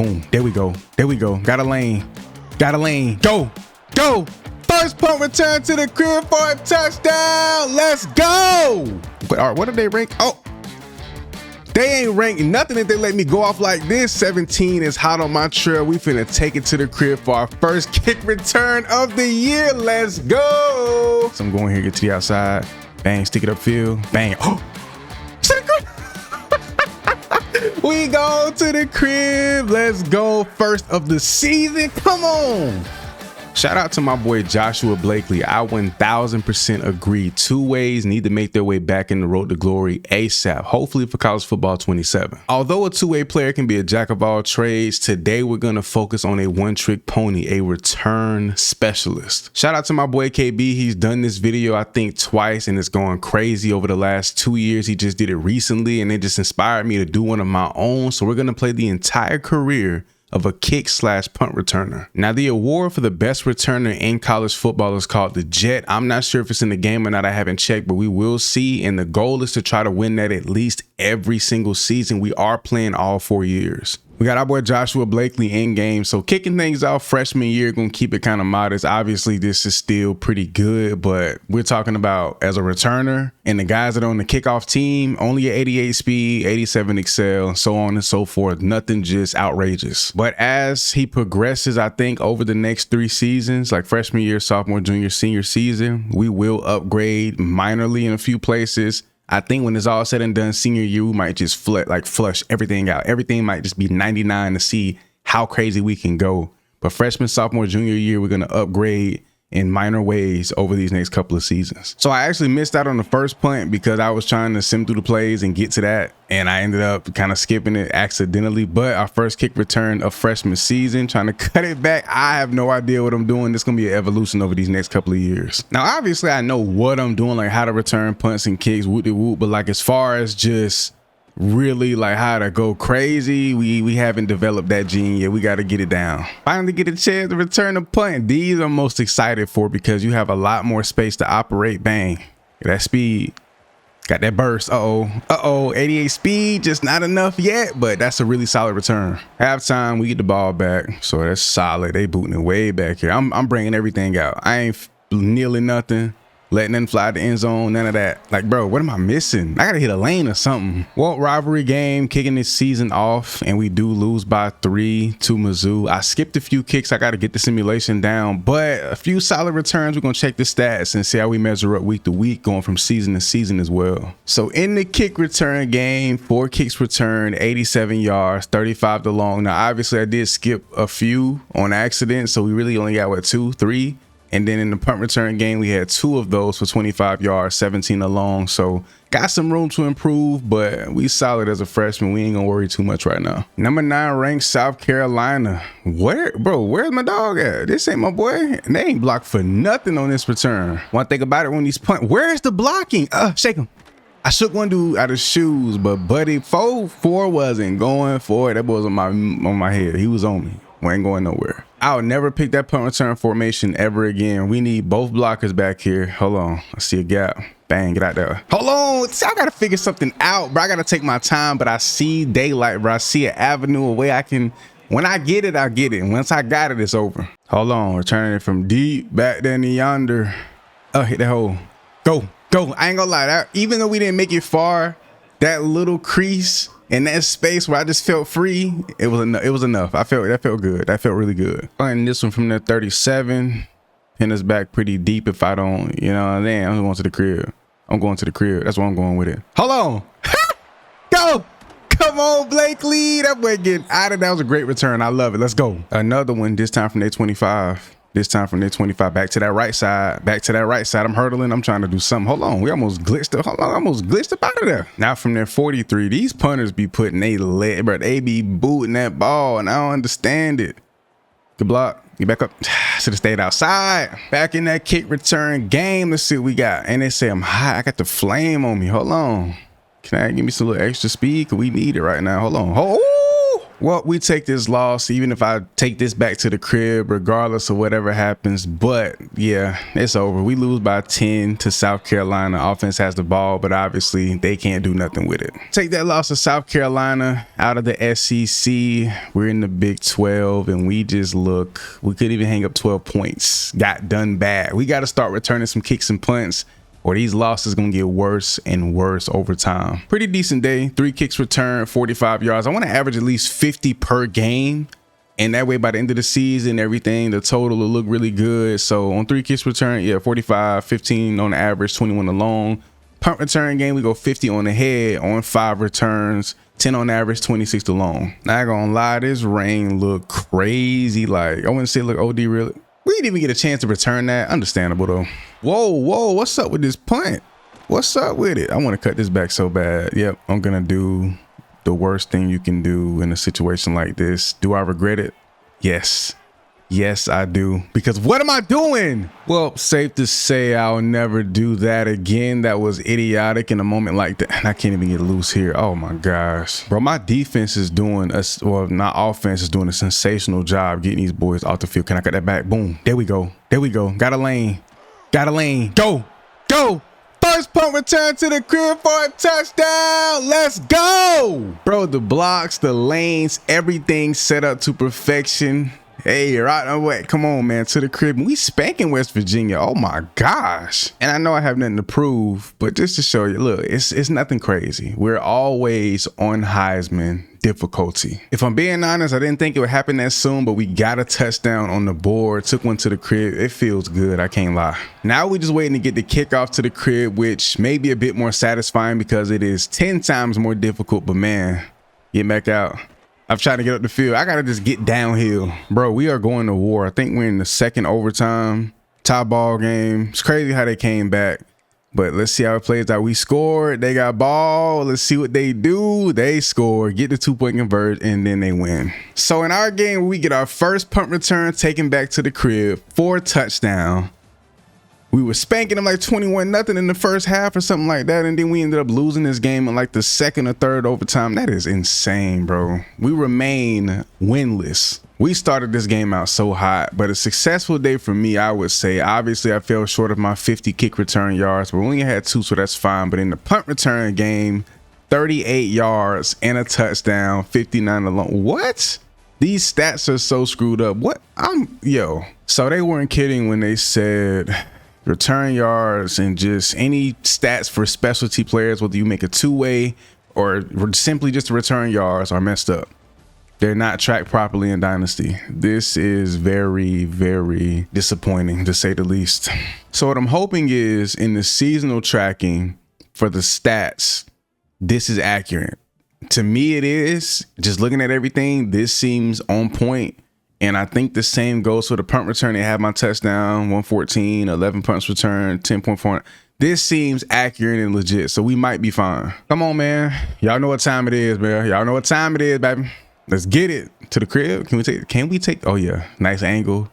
boom. There we go. There we go. Got a lane. Got a lane. Go. Go. First punt return to the crib for a touchdown. Let's go. What did they rank? Oh, they ain't ranked nothing if they let me go off like this. 17 is hot on my trail. We finna take it to the crib for our first kick return of the year. Let's go. So I'm going here, get to the outside. Bang, stick it upfield. Bang. Oh, we go to the crib. Let's go. First of the season. Come on. Shout out to my boy Joshua Blakely. I 1000% agree. Two-ways need to make their way back in the road to glory ASAP, hopefully for college football 27. Although a two-way player can be a jack of all trades, today we're going to focus on a one-trick pony, a return specialist. Shout out to my boy KB. He's done this video, I think, twice, and it's going crazy over the last 2 years. He just did it recently, and it just inspired me to do one of my own. So we're going to play the entire career of a kick/punt returner. Now, the award for the best returner in college football is called the Jet. I'm not sure if it's in the game or not. I haven't checked, but we will see. And the goal is to try to win that at least every single season. We are playing all 4 years. We got our boy Joshua Blakely in game. So kicking things off freshman year, gonna keep it kind of modest. Obviously, this is still pretty good, but we're talking about as a returner and the guys that are on the kickoff team, only an 88 speed, 87 excel, so on and so forth. Nothing just outrageous. But as he progresses, I think over the next 3 seasons, like freshman year, sophomore, junior, senior season, we will upgrade minorly in a few places. I think when it's all said and done, senior year, we might just flush everything out. Everything might just be 99 to see how crazy we can go. But freshman, sophomore, junior year, we're going to upgrade in minor ways over these next couple of seasons. So I actually missed out on the first punt because I was trying to sim through the plays and get to that. And I ended up kind of skipping it accidentally. But our first kick return of freshman season, trying to cut it back. I have no idea what I'm doing. This is going to be an evolution over these next couple of years. Now, obviously, I know what I'm doing, like how to return punts and kicks, whoop-de-whoop. But like as far as just really like how to go crazy, we haven't developed that gene yet. We got to get it down. Finally get a chance to return a punt. These I'm most excited for because you have a lot more space to operate. Bang, that speed, got that burst. Uh-oh, 88 speed, just not enough yet, but that's a really solid return. Halftime, we get the ball back, so that's solid. They booting it way back here. I'm bringing everything out. I ain't kneeling nothing, letting them fly the end zone, none of that. Like, bro, what am I missing? I gotta hit a lane or something. Well, rivalry game, kicking this season off, and we do lose by 3 to Mizzou. I skipped a few kicks. I gotta get the simulation down, but a few solid returns. We're gonna check the stats and see how we measure up week to week, going from season to season as well. So in the kick return game, 4 kicks returned, 87 yards, 35 to long. Now, obviously, I did skip a few on accident, so we really only got, what, 2, 3? And then in the punt return game, we had 2 of those for 25 yards, 17 along. So got some room to improve, but we solid as a freshman. We ain't gonna worry too much right now. Number 9 ranked South Carolina. Where's my dog at? This ain't my boy. And they ain't blocked for nothing on this return. One thing about it when these punt, where's the blocking? Shake him. I shook one dude out of shoes, but buddy, 4 wasn't going for it. That boy was on my head. He was on me. We ain't going nowhere. I'll never pick that punt return formation ever again. We need both blockers back here. Hold on. I see a gap. Bang, get out there. Hold on. See, I got to figure something out, bro. I got to take my time, but I see daylight, bro. I see an avenue, a way I can. When I get it, I get it. Once I got it, it's over. Hold on. Returning it from deep back there in yonder. Hit that hole. Go. I ain't gonna lie. Even though we didn't make it far, that little crease in that space where I just felt free, it was enough. That felt good. That felt really good. And this one from the 37, pin us back pretty deep. If I don't, you know, I'm going to the crib. I'm going to the crib. That's why I'm going with it. Hold on. Go. Come on, Blakely. That boy getting out of that. Was a great return. I love it. Let's go. Another one. This time from their 25. This time from their 25 back to that right side. I'm hurdling. I'm trying to do something. Hold on. We almost glitched up. Hold on. I almost glitched up out of there. Now from their 43, these punters be putting a leg, bro. They be booting that ball, and I don't understand it. Good block. Get back up. Should have stayed outside. Back in that kick return game. Let's see what we got. And they say I'm hot. I got the flame on me. Hold on. Can I give me some little extra speed? Cause we need it right now. Hold on. Oh, Well, we take this loss, even if I take this back to the crib, regardless of whatever happens. But yeah, it's over. We lose by 10 to South Carolina. Offense has the ball, but obviously they can't do nothing with it. Take that loss to South Carolina out of the SEC. We're in the Big 12 and we just look, we couldn't even hang up 12 points. Got done bad. We got to start returning some kicks and punts, or these losses gonna get worse and worse over time. Pretty decent day. 3 kicks returned, 45 yards. I want to average at least 50 per game, and that way by the end of the season, everything, the total will look really good. So on 3 kicks returned, yeah, 45, 15 on the average, 21 alone. Punt return game, we go 50 on the head on 5 returns, 10 on average, 26 alone. Not gonna lie, this rain look crazy. Like, I wouldn't say look OD really. We didn't even get a chance to return that. Understandable though. Whoa, what's up with this punt? What's up with it? I want to cut this back so bad. Yep, I'm gonna do the worst thing you can do in a situation like this. Do I regret it? Yes. Yes, I do. Because what am I doing? Well, safe to say I'll never do that again. That was idiotic in a moment like that. And I can't even get loose here. Oh my gosh. Bro, my defense is doing well, not offense is doing a sensational job getting these boys off the field. Can I cut that back? Boom. There we go. There we go. Got a lane. Got a lane. Go. Go. First punt return to the crib for a touchdown. Let's go. Bro, the blocks, the lanes, everything set up to perfection. Hey, right away. Come on, man, to the crib. We spanking West Virginia. Oh my gosh. And I know I have nothing to prove, but just to show you, look, it's nothing crazy. We're always on Heisman difficulty. If I'm being honest, I didn't think it would happen that soon, but we got a touchdown on the board, took one to the crib. It feels good, I can't lie. Now we're just waiting to get the kickoff to the crib, which may be a bit more satisfying because it is 10 times more difficult, but man, get back out. I'm trying to get up the field. I gotta just get downhill. Bro, we are going to war. I think we're in the 2nd overtime, tie ball game. It's crazy how they came back, but let's see how it plays out. We scored, they got ball. Let's see what they do. They score, get the 2-point convert, and then they win. So in our game, we get our first punt return taken back to the crib for a touchdown. We were spanking them like 21-0 in the first half or something like that. And then we ended up losing this game in like the 2nd or 3rd overtime. That is insane, bro. We remain winless. We started this game out so hot, but a successful day for me, I would say. Obviously, I fell short of my 50 kick return yards, but we only had 2, so that's fine. But in the punt return game, 38 yards and a touchdown, 59 alone. What? These stats are so screwed up. What? Yo. So they weren't kidding when they said return yards and just any stats for specialty players, whether you make a 2-way or simply just return yards, are messed up. They're not tracked properly in Dynasty. This is very, very disappointing, to say the least. So what I'm hoping is in the seasonal tracking for the stats, this is accurate. To me, it is. Just looking at everything, this seems on point. And I think the same goes for the punt return. They have my touchdown, 114, 11 punts returned, 10.4. This seems accurate and legit, so we might be fine. Come on, man. Y'all know what time it is, man. Y'all know what time it is, baby. Let's get it to the crib. Can we take, oh yeah, nice angle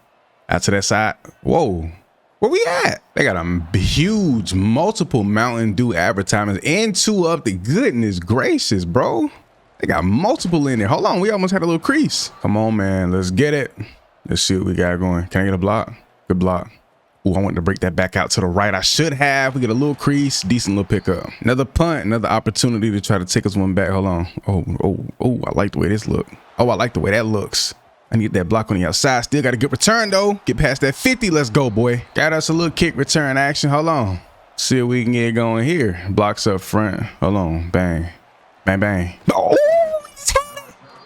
out to that side. Whoa, where we at? They got a huge multiple Mountain Dew advertisements and 2 up the goodness gracious, bro. They got multiple in there. Hold on, we almost had a little crease. Come on, man, let's get it. Let's see what we got going. Can I get a block? Good block. Ooh, I want to break that back out to the right. I should have. We get a little crease, decent little pickup. Another punt, another opportunity to try to take us one back. Hold on. Oh, I like the way this look. Oh, I like the way that looks. I need that block on the outside. Still got a good return though. Get past that 50. Let's go, boy. Got us a little kick return action. Hold on. See if we can get going here. Blocks up front. Hold on. Bang. Bang, bang. Oh,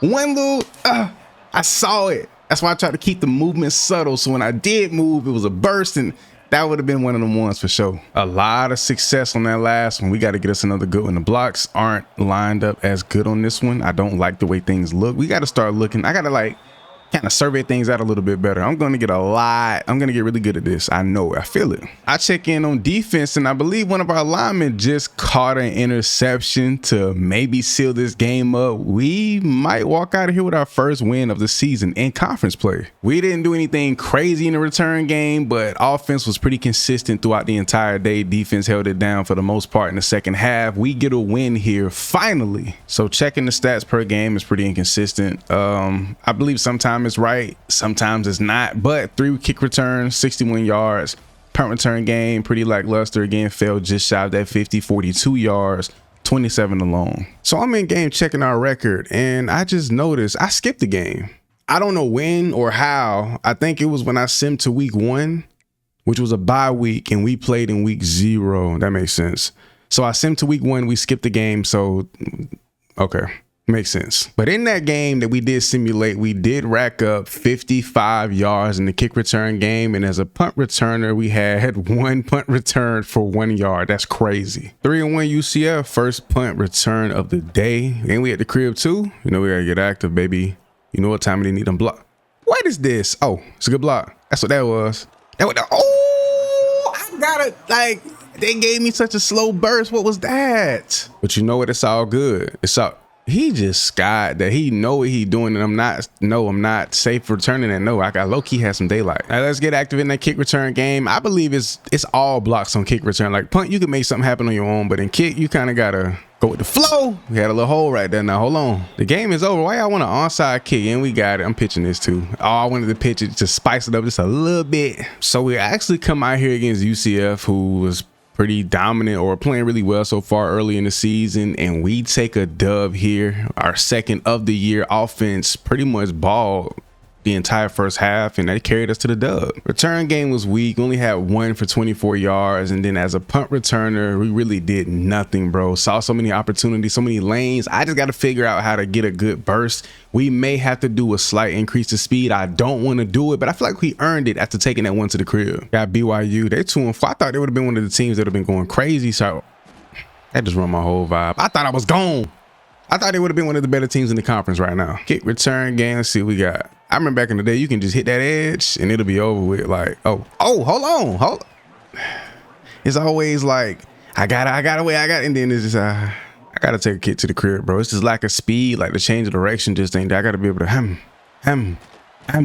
one little, I saw it. That's why I tried to keep the movement subtle. So when I did move, it was a burst, and that would have been one of them ones for sure. A lot of success on that last one. We got to get us another good one. The blocks aren't lined up as good on this one. I don't like the way things look. We got to start looking. I got to like kind of survey things out a little bit better. I'm going to get really good at this. I know, I feel it. I check in on defense, and I believe one of our linemen just caught an interception to maybe seal this game up. We might walk out of here with our first win of the season in conference play. We didn't do anything crazy in the return game, but offense was pretty consistent throughout the entire day. Defense held it down for the most part in the second half. We get a win here finally. So checking the stats per game is pretty inconsistent. I believe sometimes it's right, sometimes it's not, but 3 kick returns, 61 yards. Punt return game, pretty lackluster. Again, fell just shy of that 50, 42 yards, 27 alone. So I'm in game checking our record, and I just noticed I skipped the game. I don't know when or how. I think it was when I simmed to week 1, which was a bye week, and we played in week 0. That makes sense. So I simmed to week 1, we skipped the game. So, okay. Makes sense. But in that game that we did simulate, we did rack up 55 yards in the kick return game. And as a punt returner, we had 1 punt return for 1 yard. That's crazy. 3-1 UCF, first punt return of the day. And we at the crib too. You know, we gotta get active, baby. You know what time they need them block. What is this? Oh, it's a good block. That's what that was. Oh, I gotta, like, they gave me such a slow burst. What was that? But you know what? It's all good. It's all. He just skied that. He know what he doing, and I'm not safe returning that. No, I got low-key had some daylight. Now let's get active in that kick return game. I believe it's all blocks on kick return. Like punt, you can make something happen on your own, but in kick, you kind of gotta go with the flow. We had a little hole right there. Now hold on, the game is over. Why y'all want an onside kick? And we got it. I'm pitching this too. Oh, I wanted to pitch it to spice it up just a little bit. So we actually come out here against UCF, who was pretty dominant or playing really well so far early in the season, and we take a dub here. Our second of the year. Offense pretty much balled the entire first half, and that carried us to the dub. Return game was weak. We only had 1 for 24 yards, and then as a punt returner, we really did nothing, bro. Saw so many opportunities, so many lanes. I just got to figure out how to get a good burst. We may have to do a slight increase to speed. I don't want to do it, but I feel like we earned it after taking that 1 to the crib. Got BYU. They 2-4. I thought they would have been one of the teams that would have been going crazy, so that just ruined my whole vibe. I thought I was gone. I thought they would have been one of the better teams in the conference right now. Kick return game. Let's see what we got. I remember back in the day, you can just hit that edge and it'll be over with. Like, oh, hold on. It's always like, I got away, and then it's just, I gotta take a kick to the crib, bro. It's just lack of speed, like the change of direction just ain't there. I gotta be able to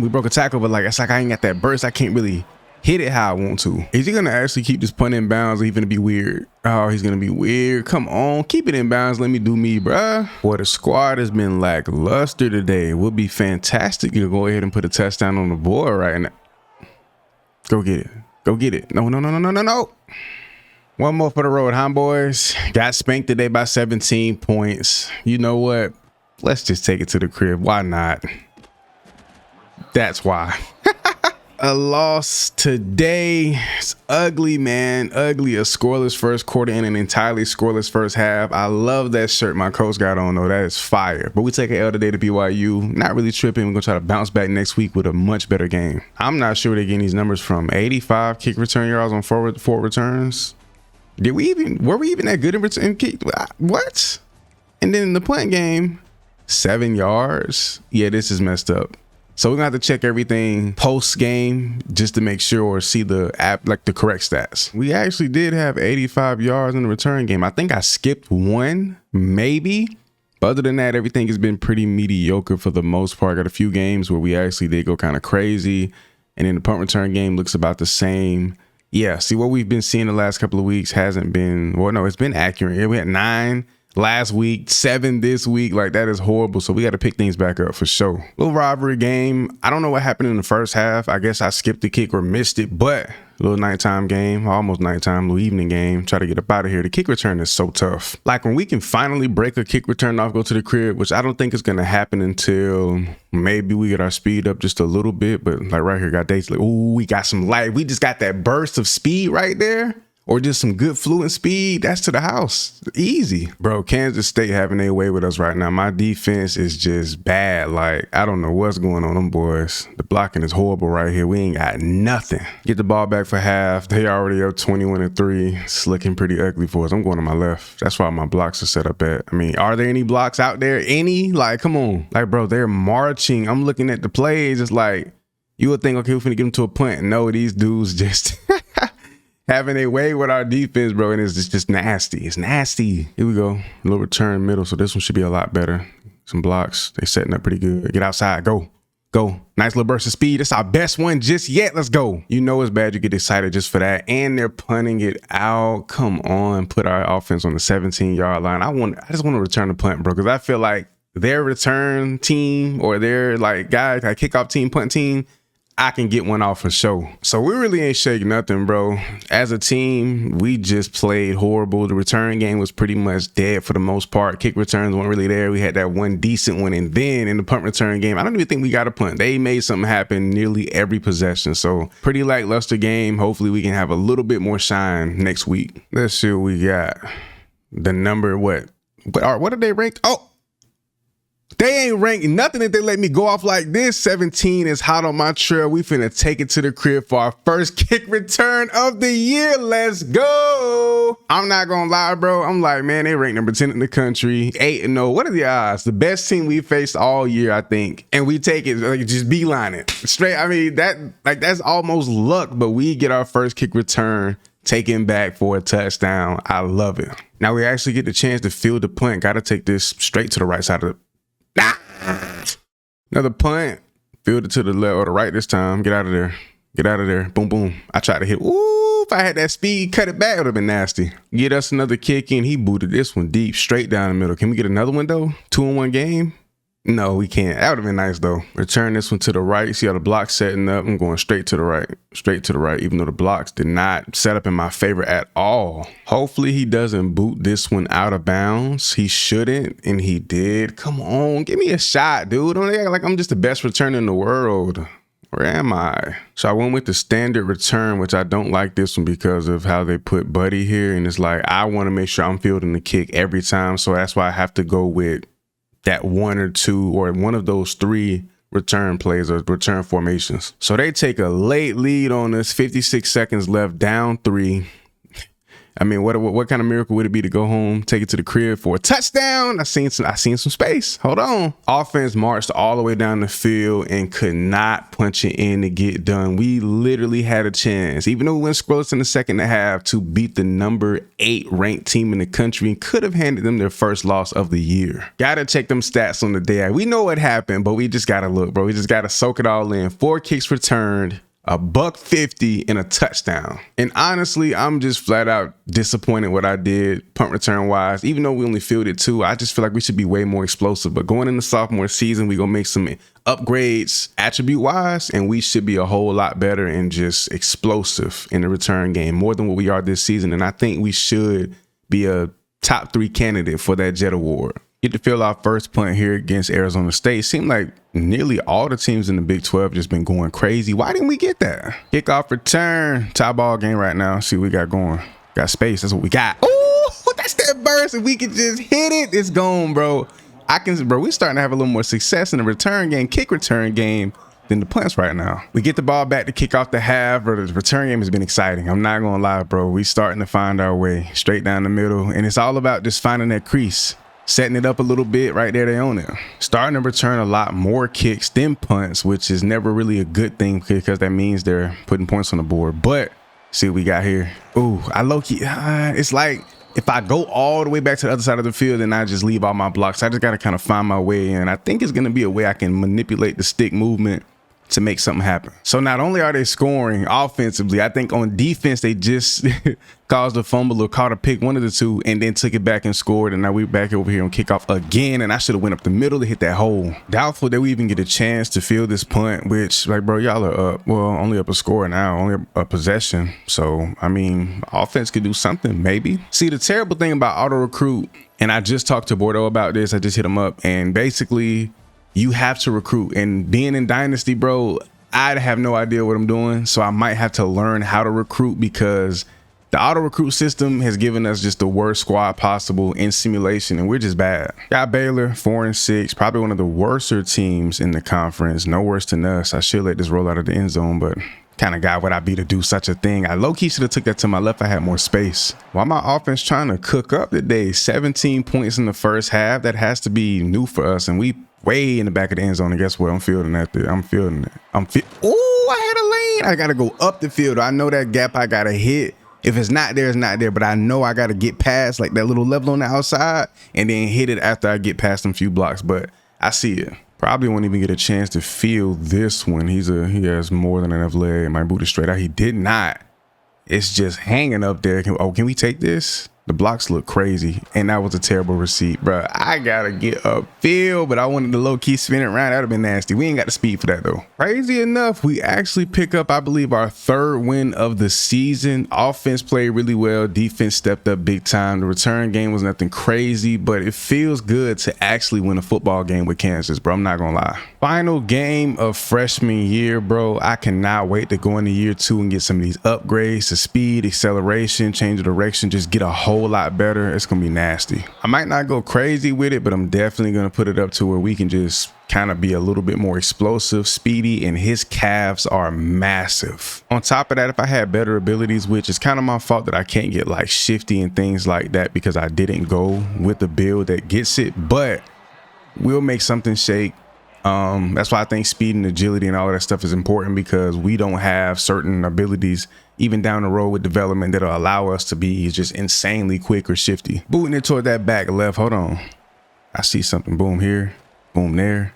we broke a tackle, but like, it's like I ain't got that burst. I can't really hit it how I want to. Is he gonna actually keep this punt in bounds, or he gonna be weird? Oh, he's gonna be weird. Come on, keep it in bounds. Let me do me, bruh. Boy, the squad has been lackluster today. It would be fantastic to go ahead and put a touchdown on the board right now. Go get it. Go get it. No. One more for the road, huh, boys? Got spanked today by 17 points. You know what? Let's just take it to the crib. Why not? That's why. A loss today. It's ugly, man. Ugly. A scoreless first quarter and an entirely scoreless first half. I love that shirt my coach got on, though. That is fire. But we take an L today to BYU. Not really tripping. We're going to try to bounce back next week with a much better game. I'm not sure where they're getting these numbers from. 85 kick return yards on four returns. Were we even that good in return kick? What? And then in the punt game, 7 yards. Yeah, this is messed up. So we're gonna have to check everything post game just to make sure or see the app, like the correct stats. We actually did have 85 yards in the return game. I think I skipped 1, maybe. But other than that, everything has been pretty mediocre for the most part. Got a few games where we actually did go kind of crazy. And then the punt return game looks about the same. Yeah, see what we've been seeing the last couple of weeks hasn't been, well, no, it's been accurate. Yeah, we had 9 last week, 7 this week. Like, that is horrible. So we got to pick things back up for sure. Little rivalry game. I don't know what happened in the first half. I guess I skipped the kick or missed it, but little nighttime game, almost nighttime, little evening game. Try to get up out of here. The kick return is so tough. Like, when we can finally break a kick return off, go to the crib, which I don't think is going to happen until maybe we get our speed up just a little bit. But like right here, got dates like, ooh, we got some light. We just got that burst of speed right there. or just some good fluent speed, that's to the house. Easy. Bro, Kansas State having their way with us right now. My defense is just bad. Like, I don't know what's going on, them boys. The blocking is horrible right here. We ain't got nothing. Get the ball back for half. They already up 21-3. It's looking pretty ugly for us. I'm going to my left. That's why my blocks are set up at. I mean, are there any blocks out there? Any? Like, come on. Like, bro, they're marching. I'm looking at the plays. It's like, you would think, okay, we're finna get them to a punt. No, these dudes just having a way with our defense, bro, and it's just nasty. It's nasty. Here we go. A little return middle, so this one should be a lot better. Some blocks. They setting up pretty good. Get outside. Go. Go. Nice little burst of speed. That's our best one just yet. Let's go. You know it's bad. You get excited just for that. And they're punting it out. Come on. Put our offense on the 17-yard line. I just want to return the punt, bro, because I feel like their return team or their like guys, like kickoff team, punt team, I can get one off for sure. So we really ain't shaking nothing, bro. As a team, we just played horrible. The return game was pretty much dead for the most part. Kick returns weren't really there. We had that one decent one. And then in the punt return game, I don't even think we got a punt. They made something happen nearly every possession. So pretty lackluster game. Hopefully we can have a little bit more shine next week. Let's see what we got. The number, what are they ranked? Oh, they ain't ranked nothing if they let me go off like this. 17 is hot on my trail. We finna take it to the crib for our first kick return of the year. Let's go. I'm not gonna lie, bro. I'm like, man, they ranked number 10 in the country. 8-0. What are the odds? The best team we faced all year, I think. And we take it, like, just beeline it straight. I mean, that's almost luck, but we get our first kick return taken back for a touchdown. I love it. Now we actually get the chance to field the punt. Got to take this straight to the right side of the Another punt. Field it to the left or the right this time. Get out of there. Get out of there. Boom, boom. I tried to hit. Ooh, if I had that speed, cut it back, it would have been nasty. Get us another kick in. He booted this one deep, straight down the middle. Can we get another one, though? 2-in-1 game? No, we can't. That would have been nice, though. Return this one to the right. See how the block's setting up? I'm going straight to the right. Straight to the right, even though the blocks did not set up in my favor at all. Hopefully, he doesn't boot this one out of bounds. He shouldn't, and he did. Come on, give me a shot, dude. Don't act like I'm just the best returner in the world. Where am I? So I went with the standard return, which I don't like this one because of how they put Buddy here. And it's like, I want to make sure I'm fielding the kick every time. So that's why I have to go with that 1 or 2 or one of those 3 return plays or return formations. So they take a late lead on us, 56 seconds left, down 3. I mean, what kind of miracle would it be to go home, take it to the crib for a touchdown? I seen some space. Hold on. Offense marched all the way down the field and could not punch it in to get done. We literally had a chance, even though we went scoreless in the second half, to beat the number 8 ranked team in the country and could have handed them their first loss of the year. Gotta check them stats on the day. We know what happened, but we just gotta look, bro. We just gotta soak it all in. 4 kicks returned, $150 and a touchdown. And honestly, I'm just flat out disappointed what I did punt return wise. Even though we only fielded 2, I just feel like we should be way more explosive. But going into sophomore season, we gonna make some upgrades attribute wise, and we should be a whole lot better and just explosive in the return game, more than what we are this season. And I think we should be a top 3 candidate for that Jet Award. Get to field our first punt here against Arizona State. Seemed like nearly all the teams in the Big 12 just been going crazy. Why didn't we get that? Kickoff return. Tie ball game right now. See what we got going. Got space. That's what we got. Oh, that's that burst. If we could just hit it, it's gone, bro. We're starting to have a little more success in the return game, kick return game, than the punts right now. We get the ball back to kick off the half, but the return game has been exciting. I'm not gonna lie, bro. We starting to find our way straight down the middle, and it's all about just finding that crease. Setting it up a little bit right there, they own it. Starting to return a lot more kicks than punts, which is never really a good thing because that means they're putting points on the board. But see what we got here. Ooh, I low-key, it's like if I go all the way back to the other side of the field and I just leave all my blocks, I just got to kind of find my way in. I think it's going to be a way I can manipulate the stick movement to make something happen. So not only are they scoring offensively, I think on defense, they just caused a fumble or caught a pick, one of the two, and then took it back and scored. And now we're back over here on kickoff again. And I should have went up the middle to hit that hole. Doubtful that we even get a chance to field this punt, which, like, bro, y'all are up. Well, only up a score now, only a possession. So, I mean, offense could do something, maybe. See, the terrible thing about auto recruit, and I just talked to Bordeaux about this. I just hit him up, and basically, you have to recruit. And being in Dynasty, bro, I have no idea what I'm doing. So I might have to learn how to recruit because The auto recruit system has given us just the worst squad possible in simulation, and we're just bad. Got Baylor 4-6, probably one of the worser teams in the conference. No worse than us. I should let this roll out of the end zone, but kind of guy would I be to do such a thing? I low-key should have took that to my left. I had more space. Why my offense trying to cook up today? 17 points in the first half. That has to be new for us, and we way in the back of the end zone. And guess what? I'm fielding that. I'm fielding it. Oh, I had a lane. I got to go up the field. I know that gap I got to hit. If it's not there, it's not there. But I know I got to get past like that little level on the outside and then hit it after I get past them few blocks. But I see it. Probably won't even get a chance to field this one. He has more than enough leg. Might boot it straight out. He did not. It's just hanging up there. Can we take this? The blocks look crazy, and that was a terrible receipt, bro. I gotta get upfield, but I wanted to low-key spin it around. That'd have been nasty. We ain't got the speed for that, though. Crazy enough, we actually pick up, I believe, our third win of the season. Offense played really well. Defense stepped up big time. The return game was nothing crazy, but it feels good to actually win a football game with Kansas, bro. I'm not gonna lie. Final game of freshman year, bro. I cannot wait to go into year 2 and get some of these upgrades to speed, acceleration, change of direction, just get a whole lot better. It's gonna be nasty. I might not go crazy with it, but I'm definitely gonna put it up to where we can just kind of be a little bit more explosive, speedy, and his calves are massive. On top of that, if I had better abilities, which is kind of my fault that I can't get like shifty and things like that because I didn't go with the build that gets it, but we'll make something shake. That's why I think speed and agility and all of that stuff is important, because we don't have certain abilities even down the road with development that'll allow us to be just insanely quick or shifty. Booting it toward that back left. Hold on. I see something. Boom here. Boom there.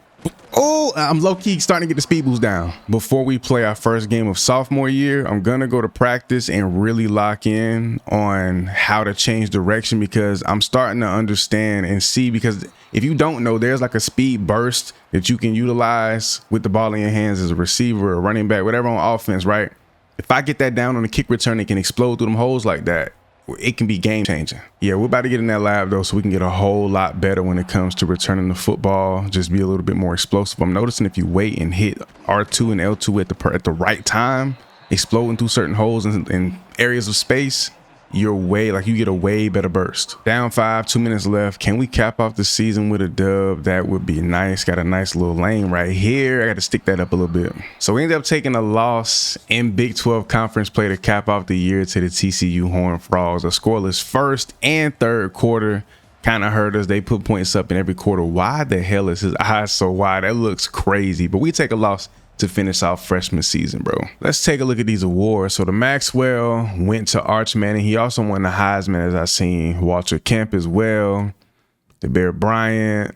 Oh, I'm low-key starting to get the speed boost down. Before we play our first game of sophomore year, I'm gonna go to practice and really lock in on how to change direction, because I'm starting to understand and see, because if you don't know, there's like a speed burst that you can utilize with the ball in your hands as a receiver or running back, whatever, on offense, right? If I get that down on the kick return, it can explode through them holes like that. It can be game changing. Yeah, we're about to get in that lab though, so we can get a whole lot better when it comes to returning the football, just be a little bit more explosive. I'm noticing if you wait and hit R2 and L2 at the right time, exploding through certain holes and areas of space, you get a way better burst. Down 5, 2 minutes left. Can we cap off the season with a dub? That would be nice. Got a nice little lane right here. I got to stick that up a little bit. So we ended up taking a loss in Big 12 conference play to cap off the year to the TCU Horned Frogs. A scoreless first and third quarter kind of hurt us. They put points up in every quarter. Why the hell is his eyes so wide? That looks crazy. But we take a loss to finish off freshman season, bro. Let's take a look at these awards. So the Maxwell went to Arch Manning. He also won the Heisman, as I seen. Walter Kemp as well. The Bear Bryant,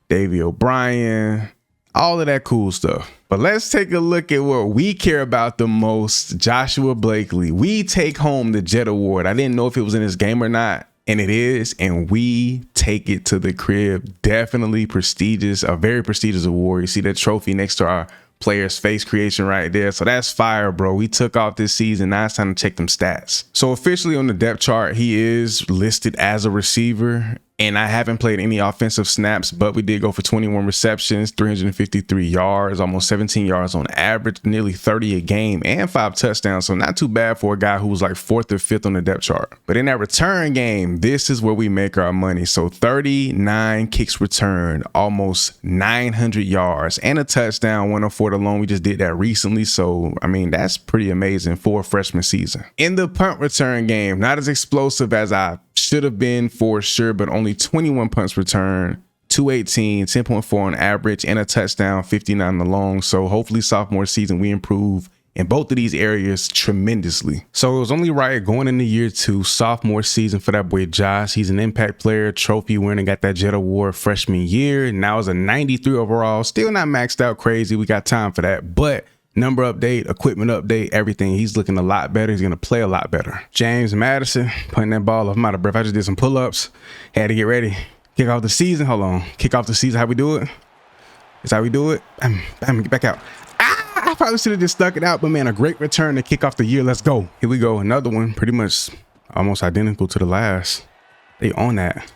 Davey O'Brien, all of that cool stuff. But let's take a look at what we care about the most. Joshua Blakely. We take home the Jet Award. I didn't know if it was in this game or not, and it is, and we take it to the crib. Definitely prestigious, a very prestigious award. You see that trophy next to our player's face creation right there. So that's fire, bro. We took off this season. Now it's time to check them stats. So officially on the depth chart, he is listed as a receiver, and I haven't played any offensive snaps, but we did go for 21 receptions, 353 yards, almost 17 yards on average, nearly 30 a game, and 5 touchdowns. So not too bad for a guy who was like 4th or 5th on the depth chart. But in that return game, this is where we make our money. So 39 kicks returned, almost 900 yards, and a touchdown, 104 alone. We just did that recently. So, I mean, that's pretty amazing for a freshman season. In the punt return game, not as explosive as I should have been for sure, but only 21 punts returned, 218, 10.4 on average, and a touchdown, 59 alone. So hopefully sophomore season we improve in both of these areas tremendously. So it was only right going into year 2, sophomore season for that boy Josh. He's an impact player, trophy winner, got that Jet Award freshman year. Now is a 93 overall, still not maxed out crazy. We got time for that, but number update, equipment update, everything. He's looking a lot better. He's going to play a lot better. James Madison putting that ball off. I'm out of breath. I just did some pull-ups. Had to get ready. Kick off the season. Hold on. Kick off the season. How we do it? Is how we do it. Get back out. I probably should have just stuck it out, but man, a great return to kick off the year. Let's go. Here we go. Another one, pretty much almost identical to the last. They on that.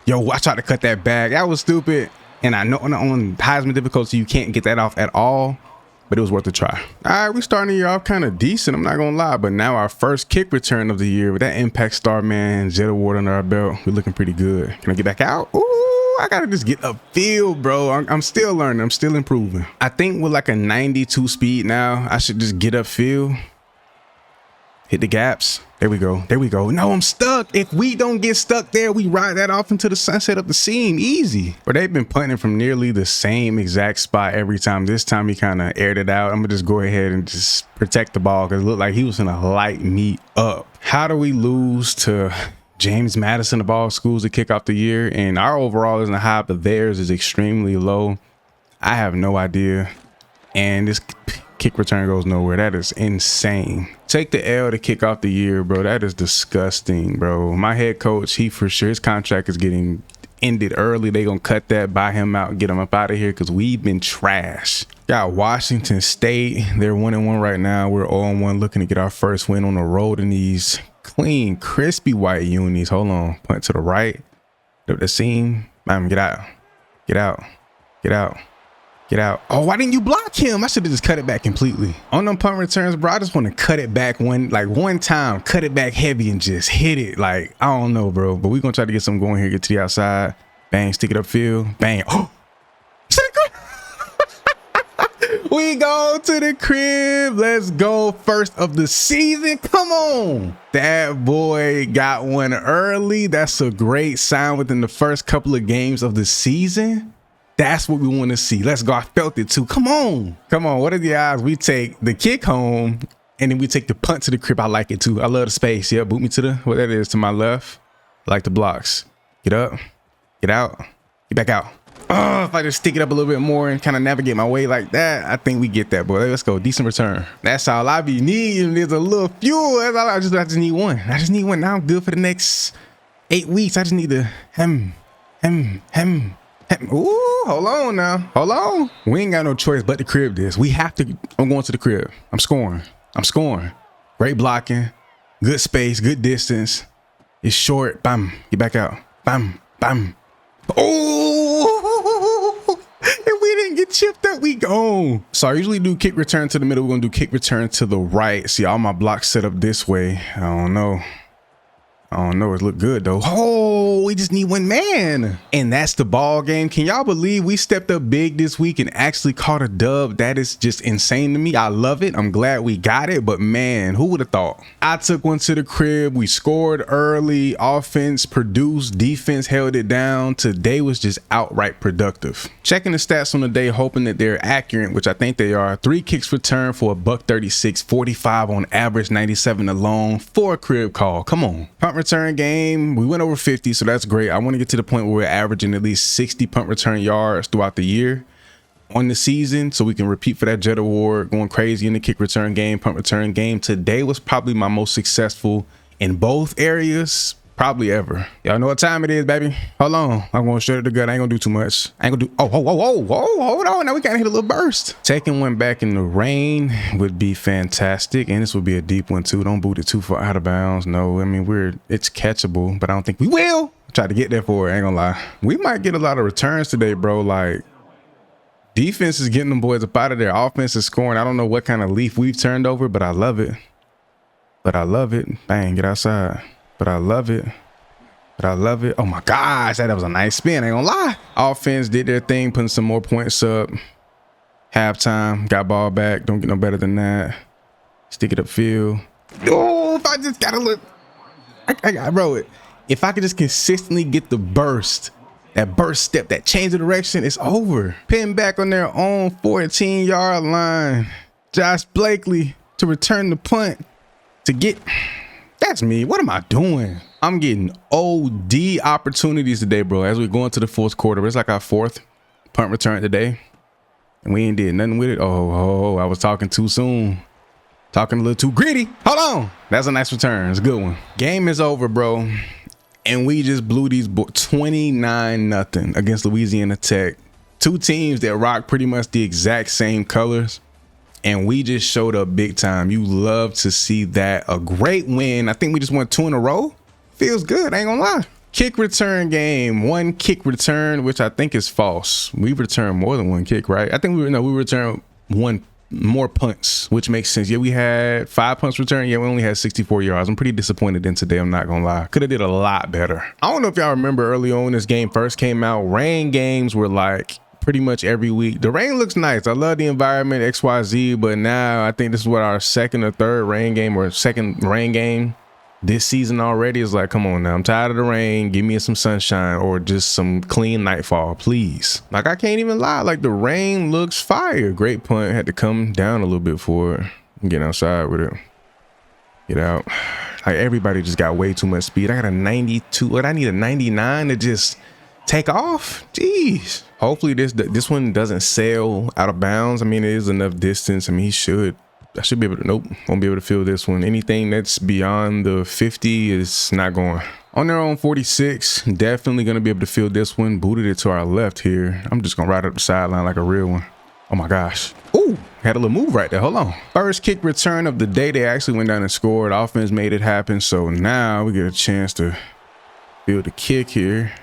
Yo, I tried to cut that back. That was stupid. And I know on Heisman difficulty, you can't get that off at all. but it was worth a try. All right, we starting the year off kind of decent, I'm not gonna lie, but now our first kick return of the year with that Impact Star Man Jet Award under our belt, we're looking pretty good. Can I get back out? Ooh, I gotta just get upfield, bro. I'm still learning, I'm still improving. I think with like a 92 speed now, I should just get upfield, hit the gaps. There we go. There we go. No, I'm stuck. If we don't get stuck there, we ride that off into the sunset of the seam. Easy. But they've been punting from nearly the same exact spot every time. This time he kind of aired it out. I'm going to just go ahead and just protect the ball because it looked like he was going to light me up. How do we lose to James Madison of all schools to kick off the year? And our overall isn't high, but theirs is extremely low. I have no idea. And this kick return goes nowhere. That is insane. Take the L to kick off the year, bro. That is disgusting, bro. My head coach, he for sure, his contract is getting ended early. They gonna cut that, buy him out, get him up out of here because we've been trash. Got Washington State. They're 1-1 right now. We're 0-1, looking to get our first win on the road in these clean, crispy white unis. Hold on. Punt to the right. The seam. Get out. Get out. Get out. Get out. Oh, why didn't you block him? I should have just cut it back completely. On them punt returns, bro, I just want to cut it back one time, cut it back heavy and just hit it. Like, I don't know, bro. But we're going to try to get something going here, get to the outside. Bang, stick it upfield. Bang. Oh, we go to the crib. Let's go. First of the season. Come on. That boy got one early. That's a great sign within the first couple of games of the season. That's what we want to see. Let's go. I felt it too. Come on. Come on. What are the odds we take the kick home and then we take the punt to the crib? I like it too. I love the space. Yeah, boot me to the, what that is, to my left. I like the blocks. Get up. Get out. Get back out. Oh, if I just stick it up a little bit more and kind of navigate my way like that, I think we get that, boy. Let's go. Decent return. That's all I be needing. There's a little fuel. That's all I just need one. I just need one. Now I'm good for the next 8 weeks. I just need to Ooh, hold on now. Hold on. We ain't got no choice but to crib this. We have to. I'm going to the crib. I'm scoring. I'm scoring. Great blocking. Good space. Good distance. It's short. Bam. Get back out. Bam. Bam. Oh! If we didn't get chipped up, we gone. So I usually do kick return to the middle. We're going to do kick return to the right. See, all my blocks set up this way. I don't know. It looked good though. Oh, we just need one man. And that's the ball game. Can y'all believe we stepped up big this week and actually caught a dub? That is just insane to me. I love it. I'm glad we got it, but man, who would have thought? I took one to the crib. We scored early. Offense produced. Defense held it down. Today was just outright productive. Checking the stats on the day, hoping that they're accurate, which I think they are. 3 kicks return for $136, 45 on average, 97 alone, 4 crib call. Come on. Punt return game, we went over 50, so that's great. I want to get to the point where we're averaging at least 60 punt return yards throughout the year on the season, so we can repeat for that Jet Award, going crazy in the kick return game, punt return game. Today was probably my most successful in both areas probably ever. Y'all know what time it is, baby. Hold on. I'm going straight to the gut. I ain't gonna do too much. I ain't gonna do, hold on. Now we gotta hit a little burst. Taking one back in the rain would be fantastic. And this would be a deep one too. Don't boot it too far out of bounds. No, I mean, it's catchable, but I don't think we will. Try to get there for it. I ain't gonna lie. We might get a lot of returns today, bro. Like, defense is getting them boys up out of there. Offense is scoring. I don't know what kind of leaf we've turned over, but I love it. Bang, get outside. But I love it. Oh my gosh, that was a nice spin. I ain't gonna lie. Offense did their thing, putting some more points up. Halftime, got ball back. Don't get no better than that. Stick it upfield. Oh, if I just gotta look. I wrote it. If I could just consistently get the burst, that burst step, that change of direction, it's over. Pin back on their own 14-yard line. Josh Blakely to return the punt to get. That's me. What am I doing? I'm getting OD opportunities today, bro, as we go into the fourth quarter. It's like our 4th punt return today, and we ain't did nothing with it. Oh, I was talking too soon. Talking a little too greedy. Hold on. That's a nice return. It's a good one. Game is over, bro, and we just blew these 29-0 against Louisiana Tech. 2 teams that rock pretty much the exact same colors. And we just showed up big time. You love to see that. A great win. I think we just won 2 in a row. Feels good. I ain't gonna lie. Kick return game. 1 kick return, which I think is false. We returned more than 1 kick, right? I think we returned 1 more punts, which makes sense. Yeah, we had 5 punts return. Yeah, we only had 64 yards. I'm pretty disappointed in today. I'm not gonna lie. Could have did a lot better. I don't know if y'all remember early on when this game first came out, rain games were like pretty much every week. The rain looks nice. I love the environment, XYZ, but now I think this is what our second or third rain game or second rain game this season already. Is like, come on now, I'm tired of the rain. Give me some sunshine or just some clean nightfall, please. Like, I can't even lie, like the rain looks fire. Great punt, had to come down a little bit for it. Get outside with it, get out. Like, everybody just got way too much speed. I got a 92, what I need a 99 to just take off. Jeez. Hopefully this one doesn't sail out of bounds. I mean, it is enough distance. I mean, I should be able to, nope, won't be able to field this one. Anything that's beyond the 50 is not going. On their own 46, definitely going to be able to field this one. Booted it to our left here. I'm just going to ride up the sideline like a real one. Oh my gosh. Ooh, had a little move right there. Hold on. First kick return of the day. They actually went down and scored. Offense made it happen. So now we get a chance to field the kick here.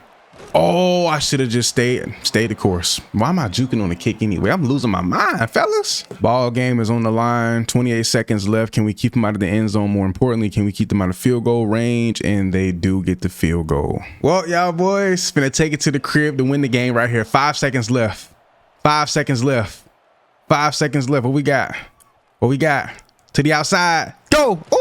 Oh, I should have just stayed the course. Why am I juking on the kick anyway? I'm losing my mind, fellas. Ball game is on the line. 28 seconds left. Can we keep them out of the end zone? More importantly, can we keep them out of field goal range? And they do get the field goal. Well, y'all boys, finna take it to the crib to win the game right here. 5 seconds left. 5 seconds left. 5 seconds left. What we got? What we got? To the outside. Go. Ooh.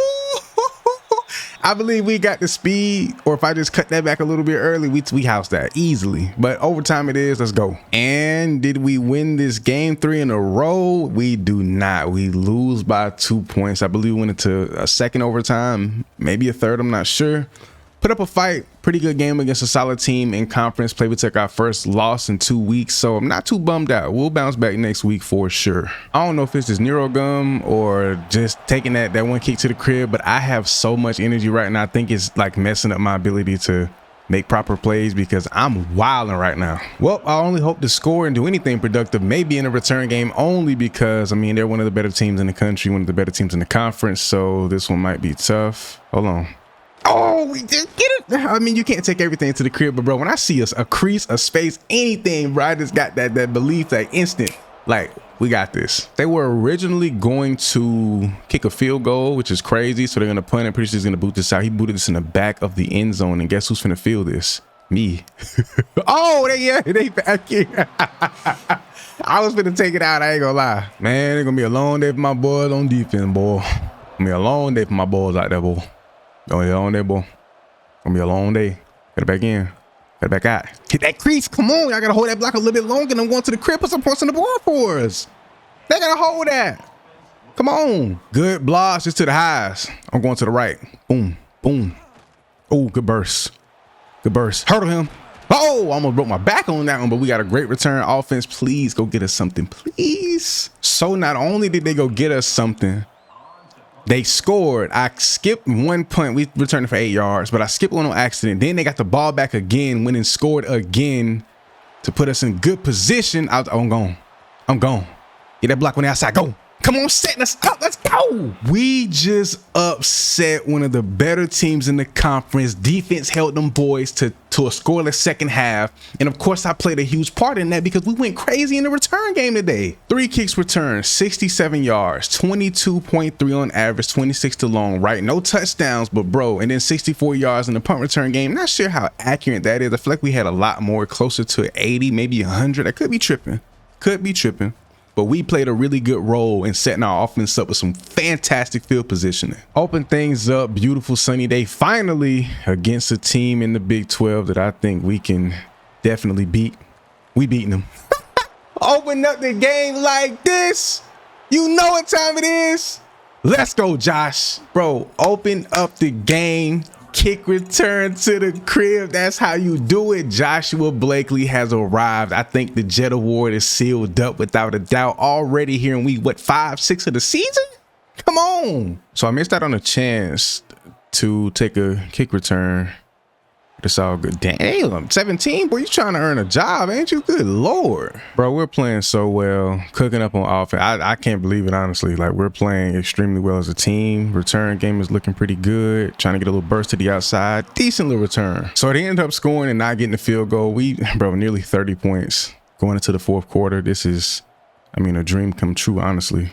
I believe we got the speed, or if I just cut that back a little bit early, we housed that easily. But overtime it is. Let's go. And did we win this game 3 in a row? We do not. We lose by 2 points. I believe we went into a second overtime, maybe a third. I'm not sure. Put up a fight. Pretty good game against a solid team in conference play. We took our first loss in 2 weeks, so I'm not too bummed out. We'll bounce back next week for sure. I don't know if it's just Nero gum or just taking that one kick to the crib, but I have so much energy right now. I think it's like messing up my ability to make proper plays because I'm wilding right now. Well, I only hope to score and do anything productive, maybe in a return game, only because, I mean, they're one of the better teams in the country, one of the better teams in the conference, so this one might be tough. Hold on. Oh, we did get it. I mean, you can't take everything to the crib, but bro, when I see a crease, a space, anything, bro, I just got that belief, that instant, like, we got this. They were originally going to kick a field goal, which is crazy. So they're going to punt it. Pretty sure he's going to boot this out. He booted this in the back of the end zone. And guess who's finna field this? Me. Oh, they back here. I was finna take it out. I ain't gonna lie. Man, it's going to be a long day for my boys on defense, boy. It's going to be a long day for my boys out there, boy. Gonna be a long day, boy. Gonna be a long day. Get it back in. Get it back out. Hit that crease. Come on. I gotta hold that block a little bit longer. And I'm going to the crib. Put some points on the board for us. They gotta hold that. Come on. Good blocks just to the highs. I'm going to the right. Boom. Boom. Oh, good burst. Good burst. Hurdle him. Oh, I almost broke my back on that one, but we got a great return. Offense, please go get us something, please. So not only did they go get us something, they scored. I skipped one punt. We returned it for 8 yards, but I skipped one on accident. Then they got the ball back again, went and scored again to put us in good position. I'm gone. I'm gone. Get that block on the outside. Go. Come on, setting us up. Let's go. We just upset one of the better teams in the conference. Defense held them boys to a scoreless second half. And of course, I played a huge part in that because we went crazy in the return game today. 3 kicks returned, 67 yards, 22.3 on average, 26 to long, right? No touchdowns, but bro, and then 64 yards in the punt return game. Not sure how accurate that is. I feel like we had a lot more, closer to 80, maybe 100. I could be tripping. Could be tripping. But we played a really good role in setting our offense up with some fantastic field positioning. Open things up, beautiful sunny day. Finally, against a team in the Big 12 that I think we can definitely beat. We beating them. Open up the game like this. You know what time it is. Let's go, Josh. Bro, open up the game. Kick return to the crib. That's how you do it. Joshua Blakely has arrived. I think the Jet Award is sealed up without a doubt already here in week, what, 5, 6 of the season? Come on. So I missed out on a chance to take a kick return. It's all good. Damn, 17, boy, you trying to earn a job, ain't you? Good Lord. Bro, we're playing so well, cooking up on offense. I can't believe it, honestly. Like, we're playing extremely well as a team. Return game is looking pretty good. Trying to get a little burst to the outside. Decent little return. So they end up scoring and not getting the field goal. Bro, nearly 30 points going into the fourth quarter. This is I mean, a dream come true, honestly.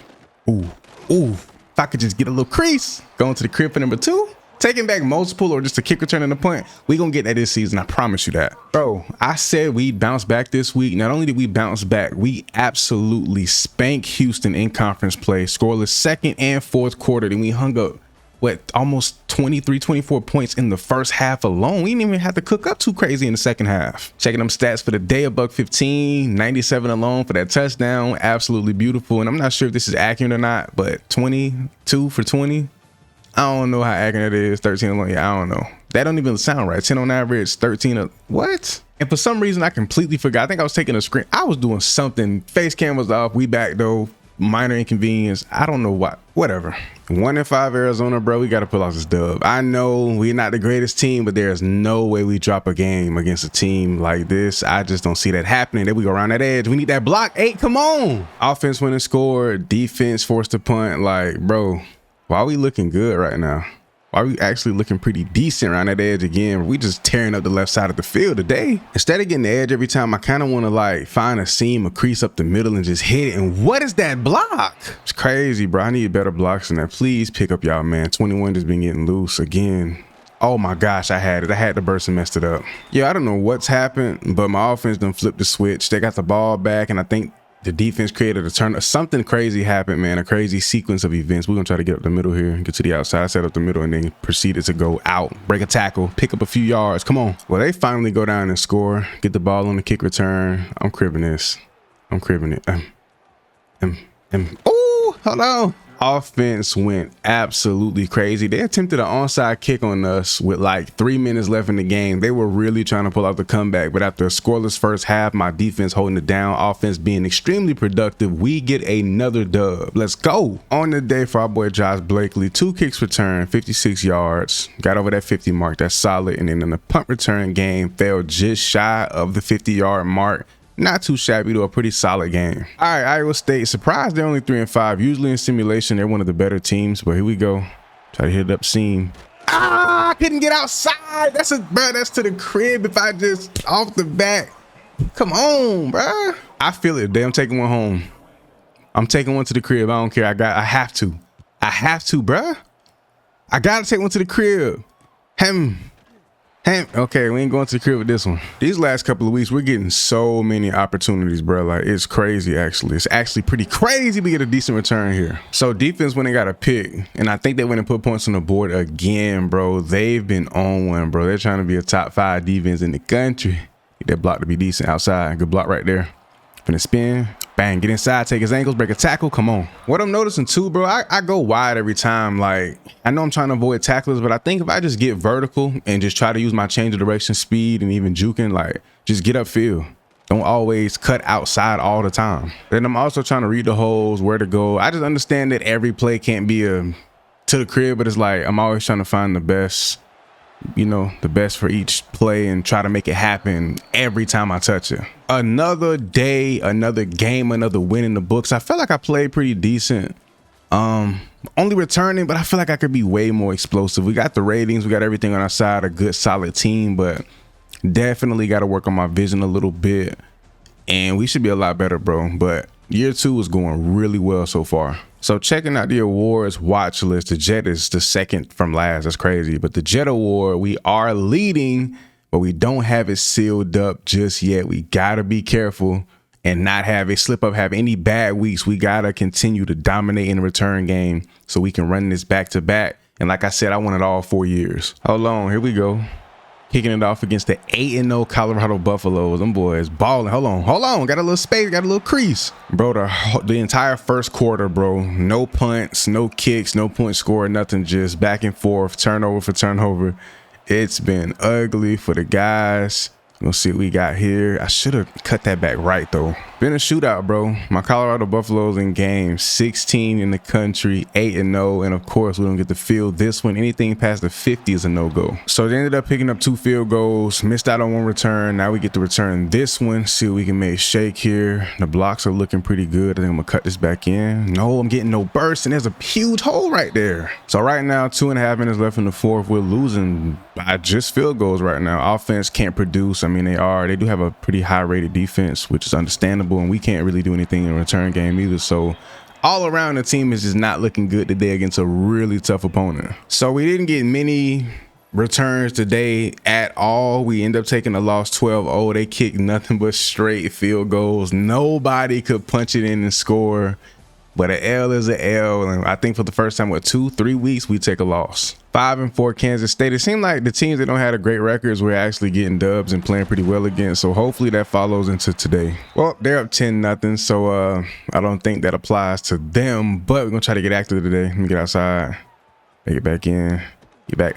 Ooh, ooh. If I could just get a little crease. Going to the crib for number 2. Taking back multiple or just a kick return and a punt. We gonna get that this season, I promise you that. Bro, I said we'd bounce back this week. Not only did we bounce back, we absolutely spanked Houston in conference play. Scoreless second and fourth quarter. Then we hung up, what, almost 23, 24 points in the first half alone. We didn't even have to cook up too crazy in the second half. Checking them stats for the day, $115, 97 alone for that touchdown. Absolutely beautiful. And I'm not sure if this is accurate or not, but 22 for 20. I don't know how accurate it is. 13 alone. Yeah, I don't know. That don't even sound right. 10 on average, 13. What? And for some reason, I completely forgot. I think I was taking a screen. I was doing something. Face cam was off. We back though. Minor inconvenience. I don't know what. Whatever. 1-5 Arizona, bro. We got to pull off this dub. I know we're not the greatest team, but there's no way we drop a game against a team like this. I just don't see that happening. Then we go around that edge. We need that block. 8. Come on. Offense went and scored. Defense forced to punt. Like, bro. Why are we looking good right now? Why are we actually looking pretty decent around that edge again? We just tearing up the left side of the field today. Instead of getting the edge every time, I kind of want to like find a seam, a crease up the middle and just hit it. And what is that block? It's crazy, bro. I need better blocks than that. Please pick up y'all, man. 21 just been getting loose again. Oh my gosh, I had it. I had to burst and messed it up. Yeah, I don't know what's happened, but my offense done flipped the switch. They got the ball back, and I think the defense created a turn. Something crazy happened, man. A crazy sequence of events. We're going to try to get up the middle here, get to the outside, set up the middle, and then proceeded to go out, break a tackle, pick up a few yards. Come on. Well, they finally go down and score, get the ball on the kick return. I'm cribbing this. I'm cribbing it. Oh, hold on. Offense went absolutely crazy. They attempted an onside kick on us with like 3 minutes left in the game. They were really trying to pull out the comeback, but after a scoreless first half, my defense holding it down, offense being extremely productive, we get another dub. Let's go. On the day for our boy Josh Blakely, 2 kicks returned, 56 yards, got over that 50 mark. That's solid. And then in the punt return game, fell just shy of the 50-yard mark. Not too shabby to a pretty solid game. All right, Iowa State, surprised they're only 3-5. Usually in simulation, they're one of the better teams, but here we go. Try to hit it up seam. I couldn't get outside. That's to the crib if I just off the back. Come on, bro. I feel it. Damn, I'm taking one home. I'm taking one to the crib. I don't care. I have to. I have to, bro. I gotta take one to the crib. Okay, we ain't going to the crib with this one. These last couple of weeks, we're getting so many opportunities, bro. Like, it's crazy, actually. It's actually pretty crazy we get a decent return here. So defense went and got a pick, and I think they went and put points on the board again, bro. They've been on one, bro. They're trying to be a top 5 defense in the country. Get that block to be decent outside. Good block right there. Finna spin. Bang, get inside, take his ankles, break a tackle. Come on. What I'm noticing too, bro, I go wide every time. Like, I know I'm trying to avoid tacklers, but I think if I just get vertical and just try to use my change of direction, speed, and even juking, like, just get upfield. Don't always cut outside all the time. Then I'm also trying to read the holes, where to go. I just understand that every play can't be to the crib, but it's like I'm always trying to find the best, you know, the best for each play and try to make it happen every time I touch it. Another day, another game, another win in the books. I felt like I played pretty decent. Only returning, but I feel like I could be way more explosive. We got the ratings, we got everything on our side, a good solid team, but definitely got to work on my vision a little bit, and we should be a lot better, bro. But year 2 is going really well so far. So checking out the awards watch list, the Jet is the second from last. That's crazy. But the Jet Award, we are leading, but we don't have it sealed up just yet. We got to be careful and not have a slip up, have any bad weeks. We got to continue to dominate in the return game so we can run this back to back. And like I said, I won it all 4 years. Hold on. Here we go. Kicking it off against the 8-0 Colorado Buffaloes. Them boys balling. Hold on. Got a little space, got a little crease. Bro, the entire first quarter, bro. No punts, no kicks, no point score, nothing. Just back and forth, turnover for turnover. It's been ugly for the guys. We'll see what we got here. I should have cut that back right, though. Been a shootout, bro. My Colorado Buffaloes in game 16 in the country, 8-0. And of course, we don't get to field this one. Anything past the 50 is a no-go. So they ended up picking up 2 field goals, missed out on 1 return. Now we get to return this one. See what we can make shake here. The blocks are looking pretty good. I think I'm gonna cut this back in. No, I'm getting no burst, and there's a huge hole right there. So right now, 2.5 minutes left in the fourth. We're losing by just field goals right now. Offense can't produce. I mean, they do have a pretty high rated defense, which is understandable. possible, and we can't really do anything in return game either. So all around, the team is just not looking good today against a really tough opponent. So we didn't get many returns today at all. We end up taking a loss 12-0. They kicked nothing but straight field goals. Nobody could punch it in and score. But an L is an L, and I think for the first time, what, 2-3 weeks, we take a loss. 5-4 Kansas State. It seemed like the teams that don't have a great records were actually getting dubs and playing pretty well against. So hopefully that follows into today. Well, they're up 10-0, so I don't think that applies to them. But we're gonna try to get active today. Let me get outside, make it back in. Get back.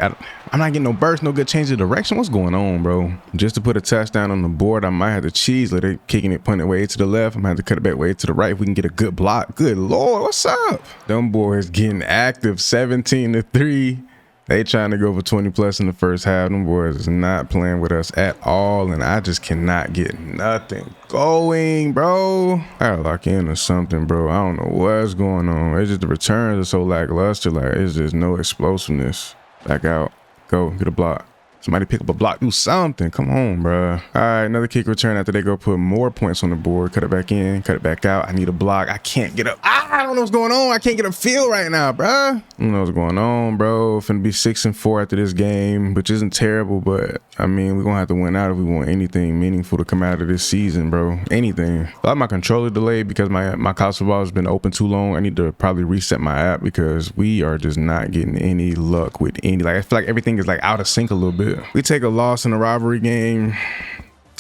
I'm not getting no burst, no good change of direction. What's going on, bro? Just to put a touchdown on the board, I might have to cheese. Let it kicking it, punting it way to the left. I might have to cut it back way to the right if we can get a good block. Good Lord, what's up? Them boys getting active, 17-3. They trying to go for 20 plus in the first half. Them boys is not playing with us at all, and I just cannot get nothing going, bro. I gotta lock in or something, bro. I don't know what's going on. It's just the returns are so lackluster. Like, it's just no explosiveness. Back out, go get a block. Somebody pick up a block, do something. Come on, bro. All right, another kick return after they go put more points on the board. Cut it back in, cut it back out. I need a block. I can't get up. I don't know what's going on. I can't get a feel right now, bro. I don't know what's going on, bro. Finna be 6-4 after this game, which isn't terrible, but I mean, we're gonna have to win out if we want anything meaningful to come out of this season, bro. Anything. I have my controller delayed because my console ball has been open too long. I need to probably reset my app because we are just not getting any luck with any. Like, I feel like everything is like out of sync a little bit. We take a loss in a rivalry game.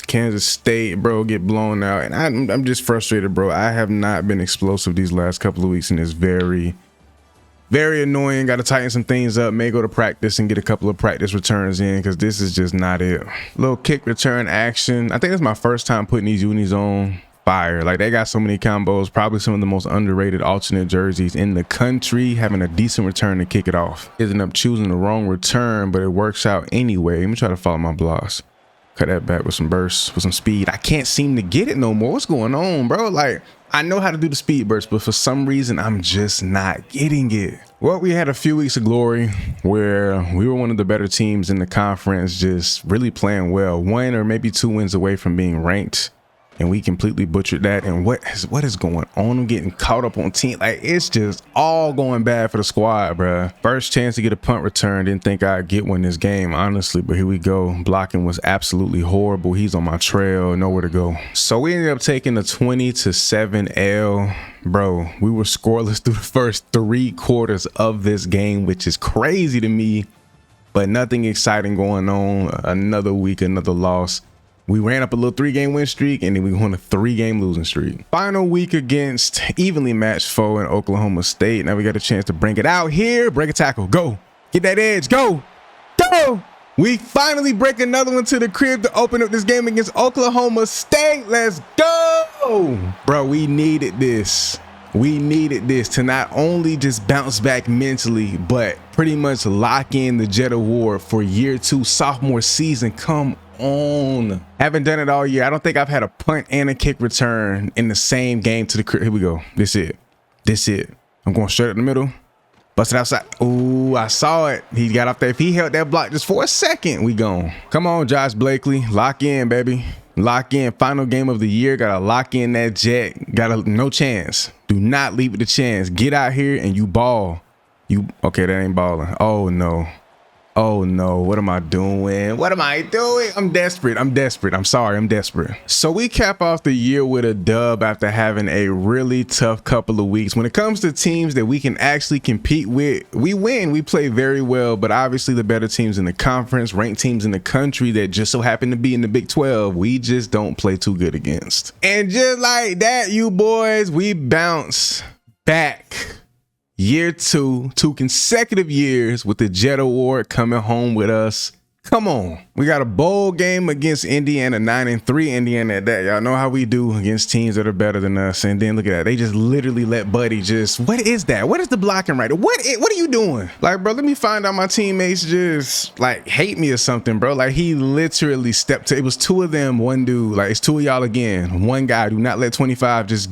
Kansas State, bro, get blown out, and I'm just frustrated, bro. I have not been explosive these last couple of weeks, and it's very annoying. Got to tighten some things up. May go to practice and get a couple of practice returns in because this is just not it. Little kick return action. I think it's my first time putting these unis on. Fire. Like, they got so many combos. Probably some of the most underrated alternate jerseys in the country, having a decent return to kick it off. Ended up choosing the wrong return, but it works out anyway. Let me try to follow my blocks. Cut that back with some bursts, with some speed. I can't seem to get it no more. What's going on, bro? Like, I know how to do the speed burst, but for some reason, I'm just not getting it. Well, we had a few weeks of glory where we were one of the better teams in the conference, just really playing well. 1 or maybe 2 wins away from being ranked. And we completely butchered that. And what is going on? I'm getting caught up on team. Like, it's just all going bad for the squad, bro. First chance to get a punt return. Didn't think I'd get one this game, honestly. But here we go. Blocking was absolutely horrible. He's on my trail. Nowhere to go. So we ended up taking a 20-7 L. Bro, we were scoreless through the first 3 quarters of this game, which is crazy to me. But nothing exciting going on. Another week, another loss. We ran up a little 3-game win streak, and then we won a 3-game losing streak. Final week against evenly matched foe in Oklahoma State. Now we got a chance to bring it out here. Break a tackle. Go. Get that edge. Go. Go. We finally break another one to the crib to open up this game against Oklahoma State. Let's go. Bro, we needed this. We needed this to not only just bounce back mentally, but pretty much lock in the Jet Award for year 2 sophomore season. Come on. Haven't done it all year. I don't think I've had a punt and a kick return in the same game to the crib. Here we go. This it. I'm going straight up the middle. Bust it outside. Ooh, I saw it. He got off there. If he held that block just for a second, we gone. Come on, Josh Blakely. Lock in, baby. Lock in. Final game of the year. Gotta lock in that Jet. No chance. Do not leave it to chance. Get out here and you ball. Okay, that ain't balling. Oh no. Oh no, what am I doing? I'm desperate. I'm sorry, I'm desperate. So we cap off the year with a dub after having a really tough couple of weeks. When it comes to teams that we can actually compete with, we win. We play very well, but obviously the better teams in the conference, ranked teams in the country that just so happen to be in the Big 12, we just don't play too good against. And just like that, you boys, we bounce back. Year 2 consecutive years with the Jet Award coming home with us. Come on. We got a bowl game against Indiana, 9-3 Indiana at that. Y'all know how we do against teams that are better than us. And then look at that. They just literally let Buddy just, what is that? What is the blocking right? What are you doing? Like, bro, let me find out my teammates just like hate me or something, bro. Like, he literally stepped to, it was 2 of them, 1 dude. Like, it's 2 of y'all again. 1 guy. Do not let 25 just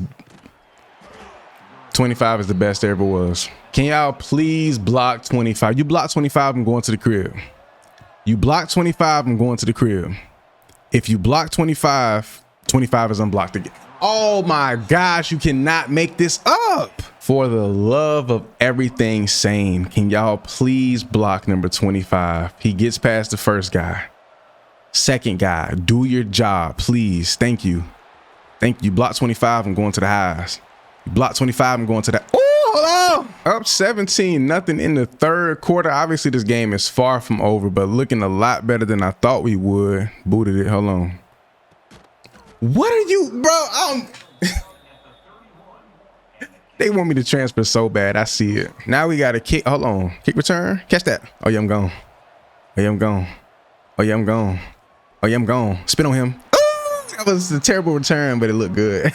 25 is the best there ever was. Can y'all please block 25? You block 25, I'm going to the crib. You block 25, I'm going to the crib. If you block 25, 25 is unblocked again. Oh my gosh, you cannot make this up. For the love of everything sane, can y'all please block number 25? He gets past the first guy. Second guy, do your job, please. Thank you. Thank you. Block 25, I'm going to the highs. You block 25, I'm going to the... Oh, hold on. Up 17-0 in the third quarter. Obviously, this game is far from over, but looking a lot better than I thought we would. Booted it. Hold on. What are you, bro? They want me to transfer so bad. I see it. Now we got a kick. Hold on. Kick return. Catch that. Oh, yeah, I'm gone. Oh, yeah, I'm gone. Oh, yeah, I'm gone. Oh, yeah, I'm gone. Spin on him. Ooh, that was a terrible return, but it looked good.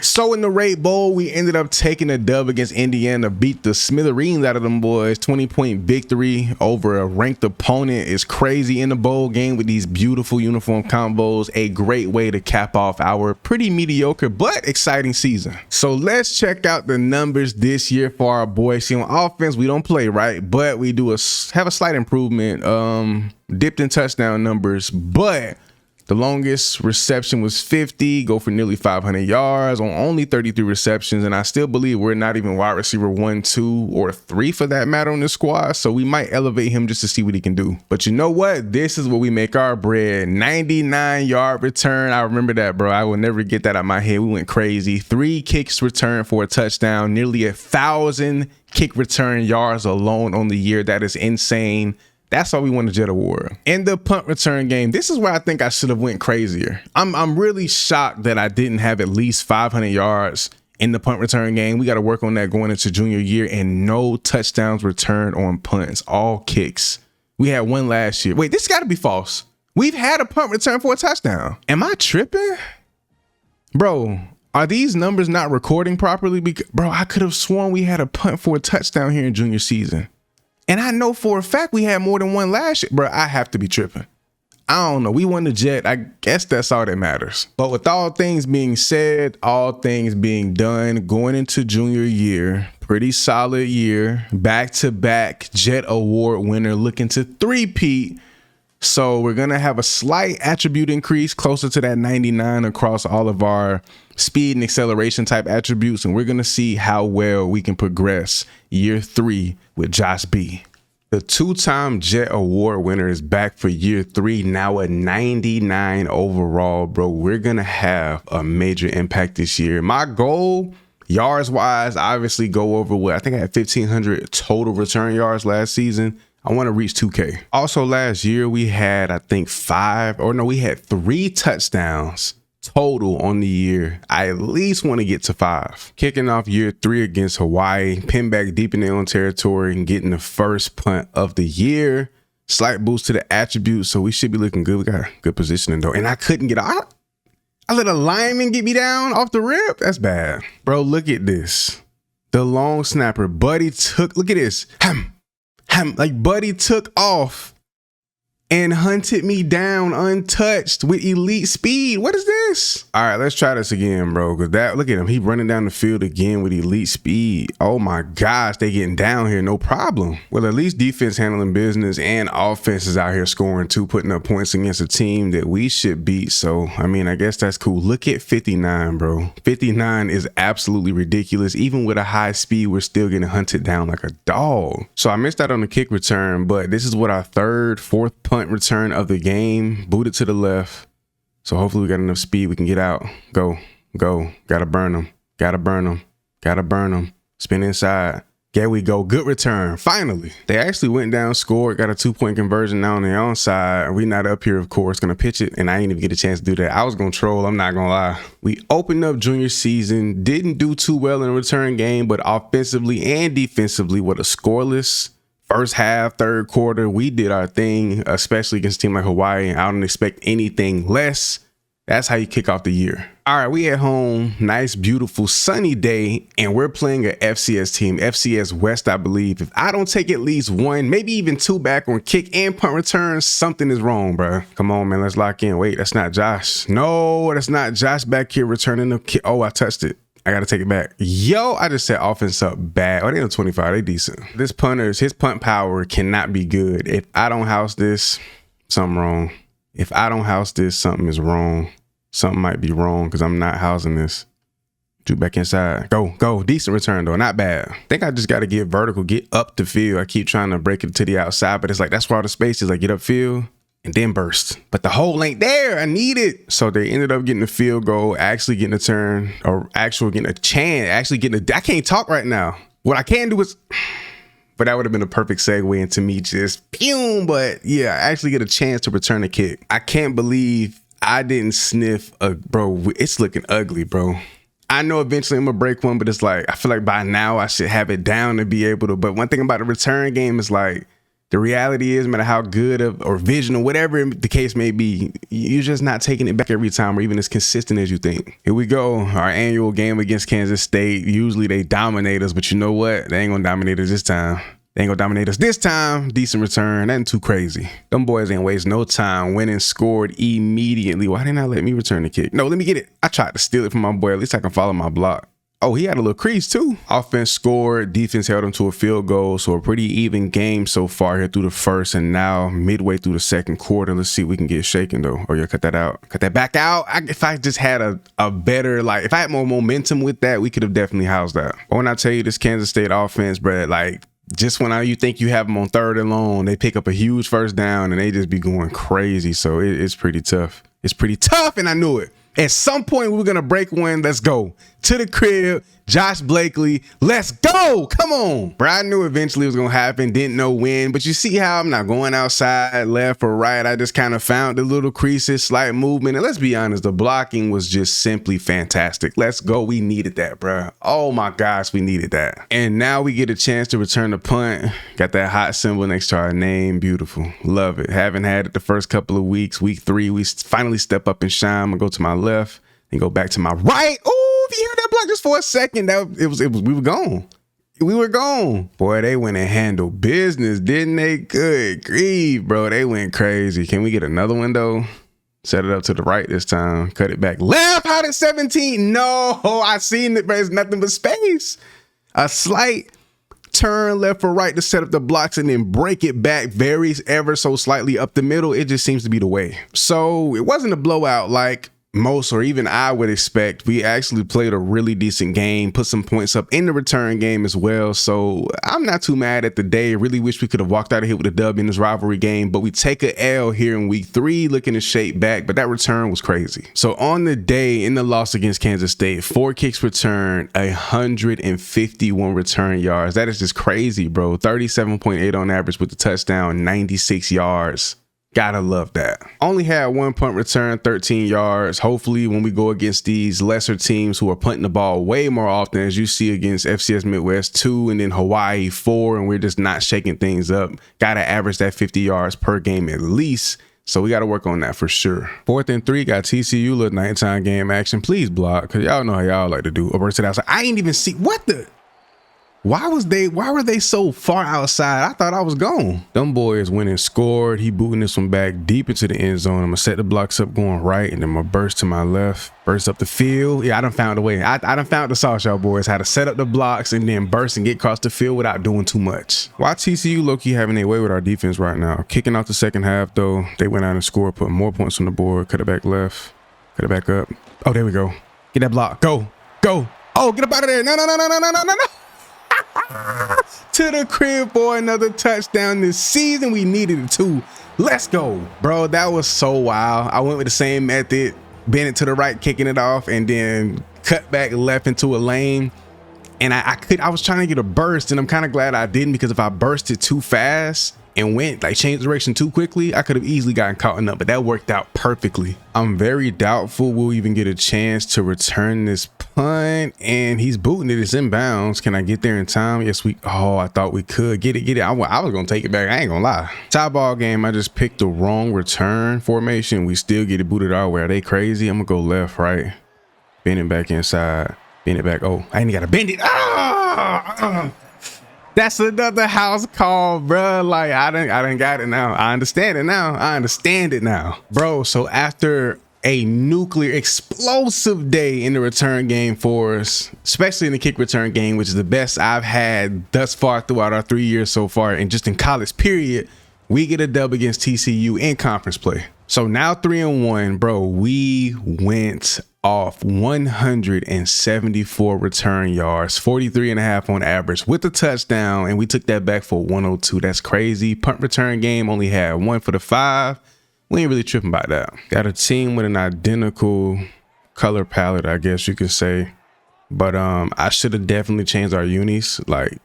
So in the Raid Bowl, we ended up taking a dub against Indiana, beat the smithereens out of them boys. 20-point victory over a ranked opponent is crazy in the bowl game with these beautiful uniform combos. A great way to cap off our pretty mediocre but exciting season. So let's check out the numbers this year for our boys. See, on offense, we don't play right, but we do have a slight improvement. Dipped in touchdown numbers, but the longest reception was 50, go for nearly 500 yards on only 33 receptions. And I still believe we're not even wide receiver 1, 2, or 3 for that matter on this squad. So we might elevate him just to see what he can do. But you know what? This is where we make our bread. 99-yard return. I remember that, bro. I will never get that out of my head. We went crazy. 3 kicks returned for a touchdown, nearly 1,000 kick return yards alone on the year. That is insane. That's why we won the Jet Award. In the punt return game, this is where I think I should have went crazier. I'm really shocked that I didn't have at least 500 yards in the punt return game. We got to work on that going into junior year, and no touchdowns returned on punts, all kicks. We had one last year. Wait, this got to be false. We've had a punt return for a touchdown. Am I tripping? Bro, are these numbers not recording properly? Because, bro, I could have sworn we had a punt for a touchdown here in junior season. And I know for a fact we had more than one last year. Bro, I have to be tripping. I don't know. We won the Jet. I guess that's all that matters. But with all things being said, all things being done, going into junior year, pretty solid year. Back-to-back Jet Award winner, looking to three-peat. So we're going to have a slight attribute increase closer to that 99 across all of our speed and acceleration type attributes. And we're going to see how well we can progress year 3 with Josh B. The 2-time Jet Award winner is back for year 3, now a 99 overall, bro. We're going to have a major impact this year. My goal, yards wise, obviously go over what I think I had 1,500 total return yards last season. I want to reach 2K. Also last year we had, I think we had 3 touchdowns total on the year. I at least want to get to 5. Kicking off year 3 against Hawaii, pin back deep in their own territory and getting the first punt of the year. Slight boost to the attributes, so we should be looking good. We got good positioning though. And I couldn't get out. I let a lineman get me down off the rip. That's bad. Bro, look at this. The long snapper, Buddy took, look at this. Like Buddy took off and hunted me down untouched with elite speed. What is this? All right, let's try this again, bro. Cause that, look at him. He running down the field again with elite speed. Oh my gosh, they getting down here, no problem. Well, at least defense handling business and offense is out here scoring too, putting up points against a team that we should beat. So, I mean, I guess that's cool. Look at 59, bro. 59 is absolutely ridiculous. Even with a high speed, we're still getting hunted down like a dog. So I missed out on the kick return, but this is what our 3rd, 4th punt return of the game. Booted to the left. So hopefully we got enough speed. We can get out. Go. Gotta burn them. Gotta burn them. Spin inside. There we go. Good return. Finally. They actually went down, scored, got a 2-point conversion now on their own side. We not up here, of course, gonna pitch it. And I ain't even get a chance to do that. I was gonna troll. I'm not gonna lie. We opened up junior season. Didn't do too well in the return game, but offensively and defensively with a scoreless first half, 3rd quarter, we did our thing, especially against a team like Hawaii. I don't expect anything less. That's how you kick off the year. All right, we at home, nice, beautiful, sunny day, and we're playing an FCS team, FCS West, I believe. If I don't take at least 1, maybe even 2 back on kick and punt returns, something is wrong, bro. Come on, man, let's lock in. Wait, that's not Josh. No, that's not Josh back here returning the kick. Oh, I touched it. I got to take it back. Yo, I just set offense up bad. Oh, they on 25. They decent. This punter's, his punt power cannot be good. If I don't house this, something wrong. If I don't house this, something is wrong. Something might be wrong because I'm not housing this. Juke back inside. Go. Decent return though, not bad. I think I just got to get vertical, get up the field. I keep trying to break it to the outside, but it's like, that's where all the space is. Like, get up field and then burst. But the hole ain't there. I need it. So they ended up getting the field goal, actually getting a turn, or actually getting a chance, actually getting a, I can't talk right now. What I can do is, but that would have been a perfect segue into me just pew. But yeah, I actually get a chance to return a kick. I can't believe I didn't sniff bro, it's looking ugly, bro. I know eventually I'm gonna break one, but it's like, I feel like by now I should have it down to be able to. But one thing about the return game is like, the reality is, no matter how good or vision or whatever the case may be, you're just not taking it back every time or even as consistent as you think. Here we go. Our annual game against Kansas State. Usually they dominate us, but you know what? They ain't gonna dominate us this time. They ain't gonna dominate us this time. Decent return, nothing too crazy. Them boys ain't waste no time. Went and scored immediately. Why didn't I let me return the kick? No, let me get it. I tried to steal it from my boy. At least I can follow my block. Oh, he had a little crease too. Offense scored, defense held him to a field goal. So a pretty even game so far here through the first, and now midway through the second quarter. Let's see if we can get shaken though. Oh yeah, cut that out. Cut that back out. If I just had a better, like if I had more momentum with that, we could have definitely housed that. But when I tell you this Kansas State offense, bro, like just when you think you have them on 3rd and long, they pick up a huge first down and they just be going crazy. So it's pretty tough. It's pretty tough, and I knew it. At some point, we were going to break one. Let's go. To the crib, Josh Blakely. Let's go. Come on. Bro, I knew eventually it was going to happen. Didn't know when. But you see how I'm not going outside, left or right. I just kind of found the little creases, slight movement. And let's be honest, the blocking was just simply fantastic. Let's go. We needed that, bro. Oh, my gosh, we needed that. And now we get a chance to return the punt. Got that hot symbol next to our name. Beautiful. Love it. Haven't had it the first couple of weeks. Week 3, we finally step up and shine. I'm going to go to my left and go back to my right. Ooh, if you heard that block just for a second, we were gone. We were gone. Boy, they went and handled business, didn't they? Good grief, bro. They went crazy. Can we get another window? Set it up to the right this time. Cut it back left. Out at 17. No, I seen it, but it's nothing but space. A slight turn left or right to set up the blocks and then break it back very ever so slightly up the middle. It just seems to be the way. So it wasn't a blowout like most or even I would expect. We actually played a really decent game, put some points up in the return game as well. So I'm not too mad at the day. Really wish we could have walked out of here with a dub in this rivalry game, but we take a L here in week 3, looking to shape back, but that return was crazy. So on the day in the loss against Kansas State, 4 kicks returned, 151 return yards. That is just crazy, bro. 37.8 on average with the touchdown, 96 yards. Gotta love that. Only had 1 punt return, 13 yards. Hopefully when we go against these lesser teams who are punting the ball way more often, as you see against FCS Midwest 2 and then Hawaii 4, and we're just not shaking things up, gotta average that 50 yards per game at least. So we got to work on that for sure. 4th and 3, got TCU, little nighttime game action. Please block, because y'all know how y'all like to do. Over to the outside. I ain't even see, what the? Why were they so far outside? I thought I was gone. Them boys went and scored. He booting this one back deep into the end zone. I'm gonna set the blocks up going right, and then I'm gonna burst to my left, burst up the field. Yeah, I done found a way. I done found the sauce, y'all boys, how to set up the blocks and then burst and get across the field without doing too much. Why TCU low-key having their way with our defense right now? Kicking off the second half though, they went out and scored, put more points on the board, cut it back left, cut it back up. Oh, there we go. Get that block. Go. Oh, get up out of there. No. To the crib for another touchdown this season. We needed it too. Let's go, bro. That was so wild. I went with the same method, bend it to the right, kicking it off, and then cut back left into a lane. And I was trying to get a burst, and I'm kind of glad I didn't, because if I bursted too fast and went like changed direction too quickly, I could have easily gotten caught up, but that worked out perfectly. I'm very doubtful we'll even get a chance to return this punt, and he's booting it. It's inbounds. Can I get there in time? Yes, I thought we could get it. I was gonna take it back. I ain't gonna lie. Tie ball game, I just picked the wrong return formation. We still get it booted our way. Are they crazy? I'm gonna go left, right, bend it back inside, bend it back. Oh, I ain't gotta bend it. That's another house call, bro. Like I done got it now. I understand it now. Bro, so after a nuclear explosive day in the return game for us, especially in the kick return game, which is the best I've had thus far throughout our 3 years so far, and just in college period, we get a dub against TCU in conference play. So now 3-1, bro. We went off 174 return yards, 43.5 on average with the touchdown, and we took that back for 102. That's crazy. Punt return game only had 1 for the 5. We ain't really tripping about that. Got a team with an identical color palette, I guess you could say, but I should have definitely changed our unis. Like,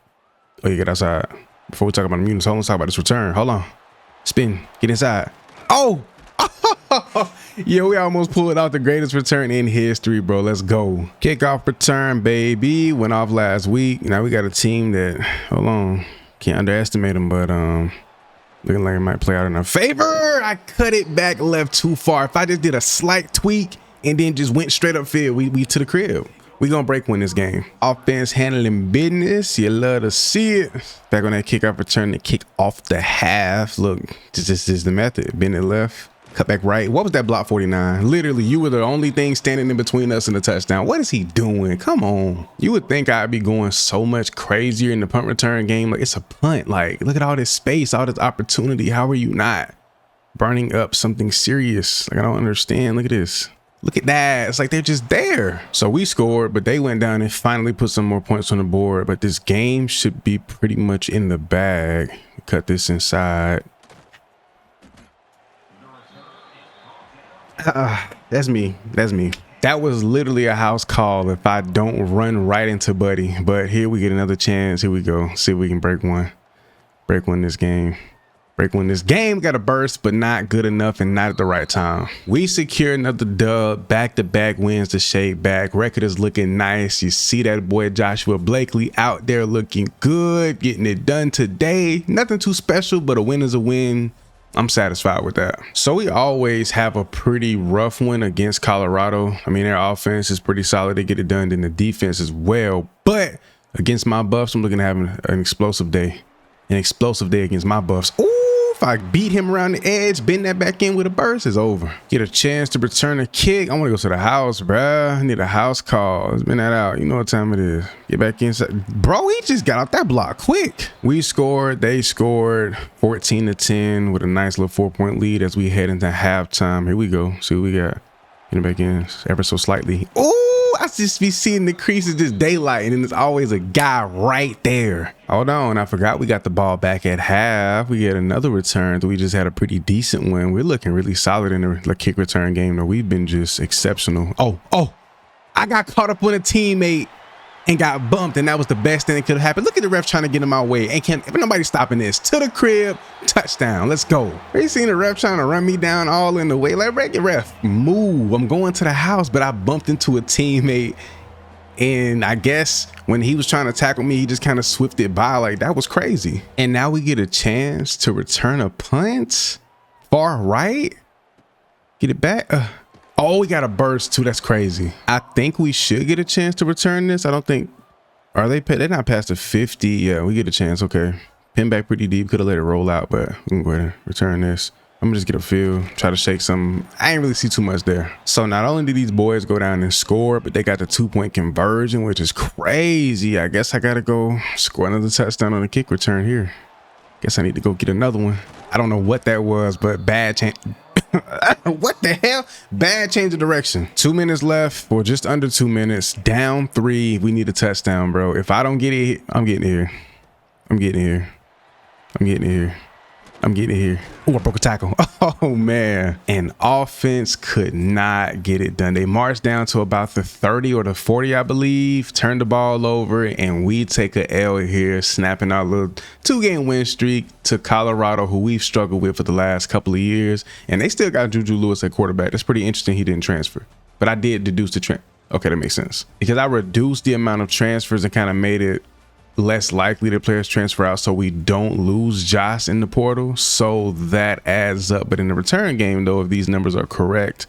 oh, you get outside before we talk about the unis. Hold on, let's talk about this return. Hold on, spin, get inside. Oh. Yeah, we almost pulled out the greatest return in history, bro. Let's go. Kickoff return, baby. Went off last week. Now we got a team that, hold on, can't underestimate them, but looking like it might play out in our favor. I cut it back left too far. If I just did a slight tweak and then just went straight up field, we to the crib. We gonna break win this game. Offense handling business. You love to see it. Back on that kickoff return to kick off the half. Look, this is the method. Bend it left. Cut back right. What was that block 49? Literally, you were the only thing standing in between us and the touchdown. What is he doing? Come on. You would think I'd be going so much crazier in the punt return game. Like, it's a punt. Like, look at all this space, all this opportunity. How are you not burning up something serious? Like, I don't understand. Look at this. Look at that. It's like they're just there. So we scored, but they went down and finally put some more points on the board. But this game should be pretty much in the bag. Cut this inside. That's me. That was literally a house call if I don't run right into Buddy. But here we get another chance. Here we go. See if we can break one this game. Got a burst, but not good enough and not at the right time. We secure another dub. Back-to-back wins to shade back. Record is looking nice. You see that boy Joshua Blakely out there looking good, getting it done today. Nothing too special, but a win is a win. I'm satisfied with that. So we always have a pretty rough one against Colorado. I mean, their offense is pretty solid. They get it done. Then the defense as well. But against my Buffs, I'm looking to have an explosive day. An explosive day against my Buffs. Ooh, if I beat him around the edge, bend that back in with a burst, it's over. Get a chance to return a kick. I want to go to the house, bruh. I need a house call. Let's bend that out. You know what time it is. Get back inside. Bro, he just got out that block quick. We scored. They scored 14-10 with a nice little 4-point lead as we head into halftime. Here we go. See what we got. Get it back in ever so slightly. Ooh, I just be seeing the creases just daylight, and then there's always a guy right there. Hold on, I forgot we got the ball back at half. We get another return. We just had a pretty decent one. We're looking really solid in the kick return game. Though we've been just exceptional. Oh, I got caught up with a teammate and got bumped, and that was the best thing that could have happened. Look at the ref trying to get in my way, and can't nobody stopping this. To the crib, touchdown. Let's go. You seen the ref trying to run me down all in the way? Like, ref, move. I'm going to the house, but I bumped into a teammate, and I guess when he was trying to tackle me, he just kind of swifted by. Like, that was crazy. And now we get a chance to return a punt. Far right. Get it back. Oh, we got a burst too. That's crazy. I think we should get a chance to return this. I don't think, are they? They're not past the 50. Yeah, we get a chance. Okay. Pin back pretty deep. Could have let it roll out, but we can go ahead and return this. I'm gonna just get a feel, try to shake some. I ain't really see too much there. So not only did these boys go down and score, but they got the 2-point conversion, which is crazy. I guess I gotta go score another touchdown on the kick return here. Guess I need to go get another one. I don't know what that was, but bad change. What the hell? Bad change of direction. 2 minutes left, or just under 2 minutes. Down 3. We need a touchdown, bro. If I don't get it, I'm getting here. I'm getting here. Oh, I broke a tackle. Oh, man. And offense could not get it done. They marched down to about the 30 or the 40, I believe. Turned the ball over, and we take a L here, snapping our little 2-game win streak to Colorado, who we've struggled with for the last couple of years. And they still got Juju Lewis at quarterback. That's pretty interesting he didn't transfer. But I did deduce the trend. Okay, that makes sense. Because I reduced the amount of transfers and kind of made it less likely that players transfer out so we don't lose Josh in the portal. So that adds up. But in the return game, though, if these numbers are correct,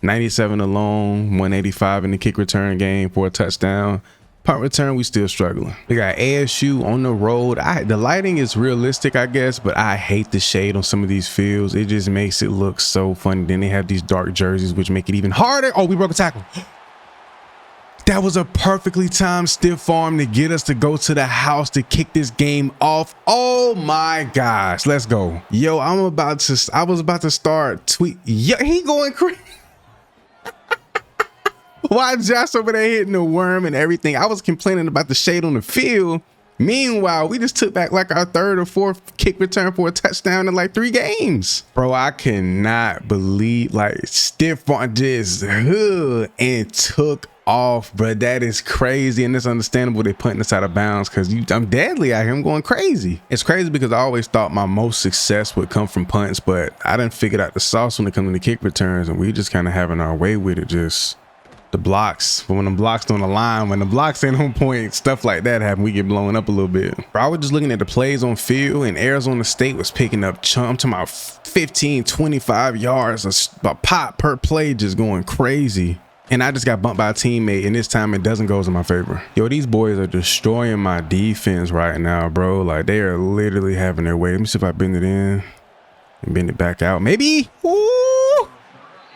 97 alone, 185 in the kick return game for a touchdown. Punt return, we still struggling. We got ASU on the road. The lighting is realistic, I guess, but I hate the shade on some of these fields. It just makes it look so funny. Then they have these dark jerseys, which make it even harder. Oh, we broke a tackle. That was a perfectly timed stiff arm to get us to go to the house to kick this game off. Oh my gosh, let's go. Yo, I was about to start tweet. Yeah, he going crazy. Why Josh over there hitting the worm and everything? I was complaining about the shade on the field. Meanwhile, we just took back like our third or fourth kick return for a touchdown in like 3 games. Bro, I cannot believe like stiff arm just and took off, bro. That is crazy, and it's understandable they putting us out of bounds because I'm deadly out here. I'm going crazy. It's crazy because I always thought my most success would come from punts, but I done figured out the sauce when it comes to the kick returns, and we just kind of having our way with it. Just the blocks, but when the blocks on the line, when the blocks ain't on point, stuff like that happen, we get blown up a little bit. Bro, I was just looking at the plays on field, and Arizona State was picking up I'm talking about 15, 25 yards, a pop per play, just going crazy. And I just got bumped by a teammate, and this time it doesn't go in my favor. Yo, these boys are destroying my defense right now, bro. Like, they are literally having their way. Let me see if I bend it in and bend it back out. Maybe. Ooh.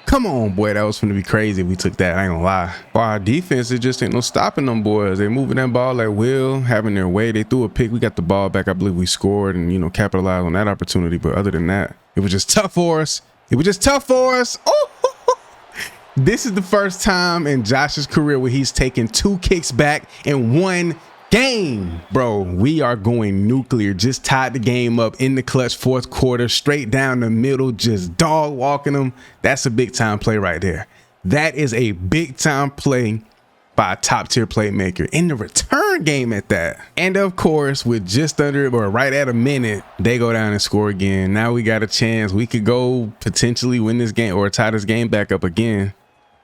Come on, boy. That was going to be crazy if we took that. I ain't gonna lie. For our defense, it just ain't no stopping them boys. They moving that ball at will, having their way. They threw a pick. We got the ball back. I believe we scored and, you know, capitalized on that opportunity. But other than that, it was just tough for us. It was just tough for us. Oh! This is the first time in Josh's career where he's taken 2 kicks back in 1 game. Bro, we are going nuclear. Just tied the game up in the clutch 4th quarter, straight down the middle, just dog walking them. That's a big time play right there. That is a big time play by a top tier playmaker in the return game at that. And of course, with just under or right at a minute, they go down and score again. Now we got a chance. We could go potentially win this game or tie this game back up again.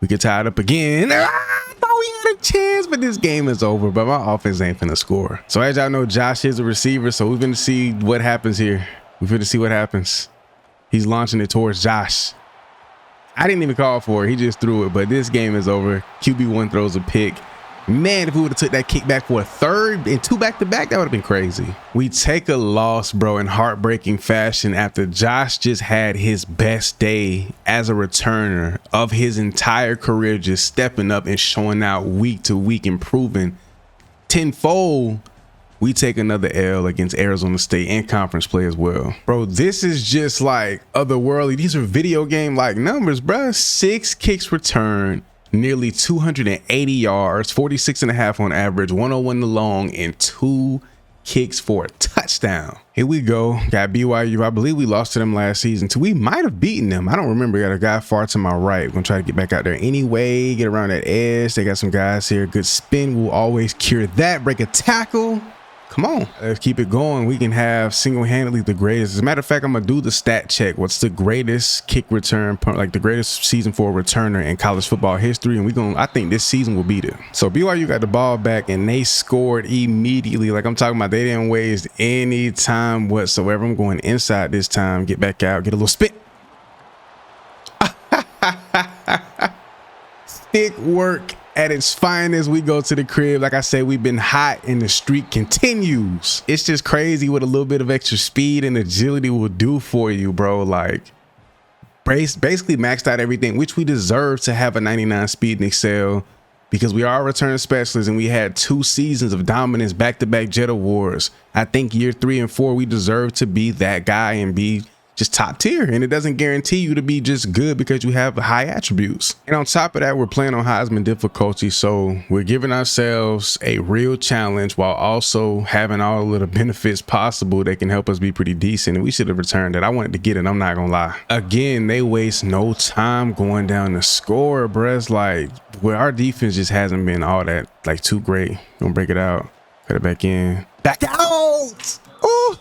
We could tie it up again. I thought we had a chance, but this game is over. But my offense ain't finna score. So as y'all know, Josh is a receiver. So we're gonna see what happens here. We're gonna see what happens. He's launching it towards Josh. I didn't even call for it. He just threw it. But this game is over. QB1 throws a pick. Man, if we would have took that kick back for a 3rd and 2 back-to-back, that would have been crazy. We take a loss, bro, in heartbreaking fashion after Josh just had his best day as a returner of his entire career, just stepping up and showing out week to week, improving tenfold. We take another L against Arizona State and conference play as well. Bro, this is just like otherworldly. These are video game like numbers, bro. 6 kicks returned, nearly 280 yards, 46.5 on average, 101 to long, and 2 kicks for a touchdown. Here we go. Got BYU. I believe we lost to them last season too. We might have beaten them. I don't remember. Got a guy far to my right. We're gonna try to get back out there anyway, get around that edge. They got some guys here. Good spin will always cure that. Break a tackle. Come on, let's keep it going. We can have single-handedly the greatest. As a matter of fact, I'm gonna do the stat check. What's the greatest kick return, like the greatest season for a returner in college football history? And I think this season will beat it. So BYU got the ball back and they scored immediately. Like I'm talking about, they didn't waste any time whatsoever. I'm going inside this time, get back out, get a little spit. Stick work at its finest. We go to the crib. Like I said, we've been hot and the streak continues. It's just crazy what a little bit of extra speed and agility will do for you, bro. Like basically maxed out everything, which we deserve to have a 99 speed and excel because we are a return specialist and we had 2 seasons of dominance, back-to-back Jet Awards. I think year 3 and 4, we deserve to be that guy and be just top tier, and it doesn't guarantee you to be just good because you have high attributes. And on top of that, we're playing on Heisman difficulty, so we're giving ourselves a real challenge while also having all of the benefits possible that can help us be pretty decent. And we should have returned it. I wanted to get it, I'm not gonna lie. Again, they waste no time going down the score, bruh. It's like where our defense just hasn't been all that like too great. Gonna break it out, cut it back in, back out. Ooh.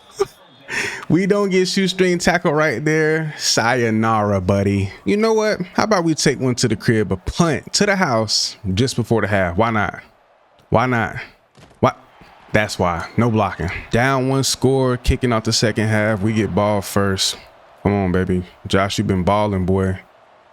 We don't get shoestring tackle right there. Sayonara, buddy. You know what? How about we take one to the crib, a punt to the house just before the half? Why not? Why not? What? That's why. No blocking. Down 1 score, kicking off the second half. We get ball first. Come on, baby. Josh, you've been balling, boy.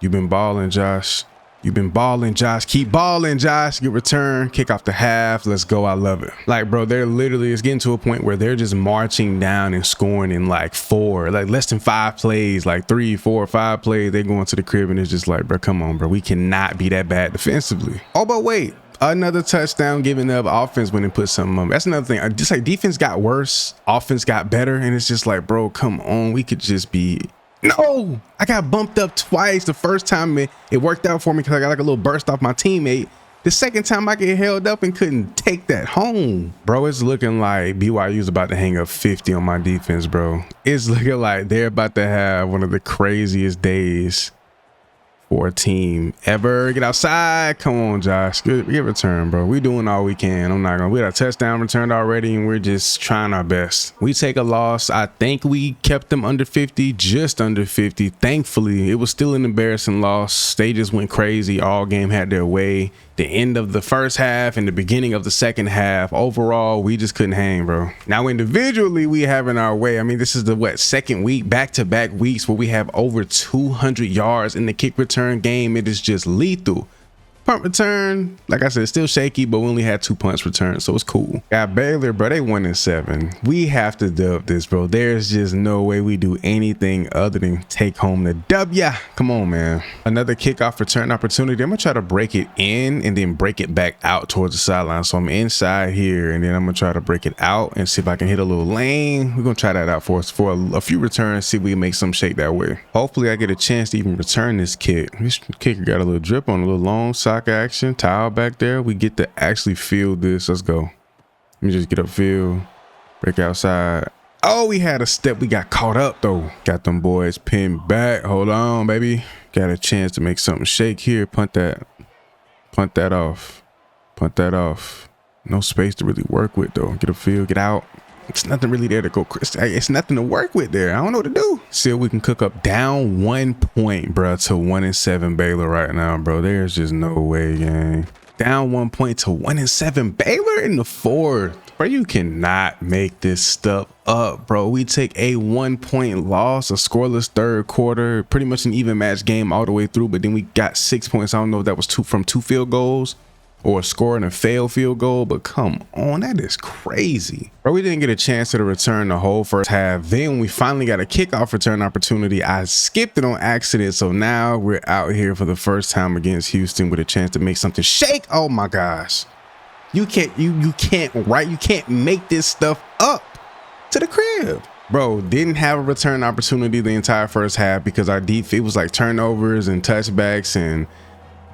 You've been balling, Josh. You've been balling, Josh. Keep balling, Josh. Good return. Kick off the half. Let's go. I love it. Like, bro, they're literally, it's getting to a point where they're just marching down and scoring in like 4, like less than 5 plays, like 3, 4, 5 plays. They going to the crib and it's just like, bro, come on, bro. We cannot be that bad defensively. Oh, but wait. Another touchdown given up. Offense went and put something up. That's another thing. Just like defense got worse, offense got better, and it's just like, bro, come on. We could just be. No, I got bumped up twice. The first time it worked out for me because I got like a little burst off my teammate. The second time I get held up and couldn't take that home. Bro, it's looking like BYU's about to hang up 50 on my defense, bro. It's looking like they're about to have one of the craziest days for a team ever. Get outside. Come on, Josh. Good return, bro. We doing all we can. We got a touchdown returned already, and we're just trying our best. We take a loss. I think we kept them under 50, just under 50. Thankfully, it was still an embarrassing loss. They just went crazy. All game had their way. The end of the first half and the beginning of the second half, overall, we just couldn't hang, bro. Now, individually, we having our way. I mean, this is the second week, back-to-back weeks where we have over 200 yards in the kick return game. It is just lethal. Punt return, like I said, it's still shaky, but we only had 2 punts returned, so it's cool. Got Baylor, bro. They 1-7. We have to dub this, bro. There's just no way we do anything other than take home the W. Come on, man. Another kickoff return opportunity. I'm gonna try to break it in and then break it back out towards the sideline. So I'm inside here, and then I'm gonna try to break it out and see if I can hit a little lane. We're gonna try that out for us for a few returns, see if we can make some shape that way. Hopefully, I get a chance to even return this kick. This kicker got a little drip on, a little long side action, towel back there. We get to actually field this. Let's go. Let me just get upfield, break outside. Oh, we had a step. We got caught up though. Got them boys pinned back. Hold on, baby. Got a chance to make something shake here. Punt that off. Punt that off. No space to really work with though. Get a field, get out. It's nothing really there to go. It's nothing to work with there. I don't know what to do. See if we can cook up down 1 point, bro, to 1-7 Baylor right now, bro. There's just no way, gang. Down 1 point to 1-7 Baylor in the fourth. Bro, you cannot make this stuff up, bro. We take a 1 point loss, a scoreless third quarter, pretty much an even match game all the way through. But then we got 6 points. I don't know if that was from 2 field goals or scoring a failed field goal, but come on, that is crazy. Bro, we didn't get a chance to return the whole first half. Then when we finally got a kickoff return opportunity, I skipped it on accident. So now we're out here for the first time against Houston with a chance to make something shake. Oh my gosh. You can't make this stuff up to the crib. Bro, didn't have a return opportunity the entire first half because our defense, it was like turnovers and touchbacks, and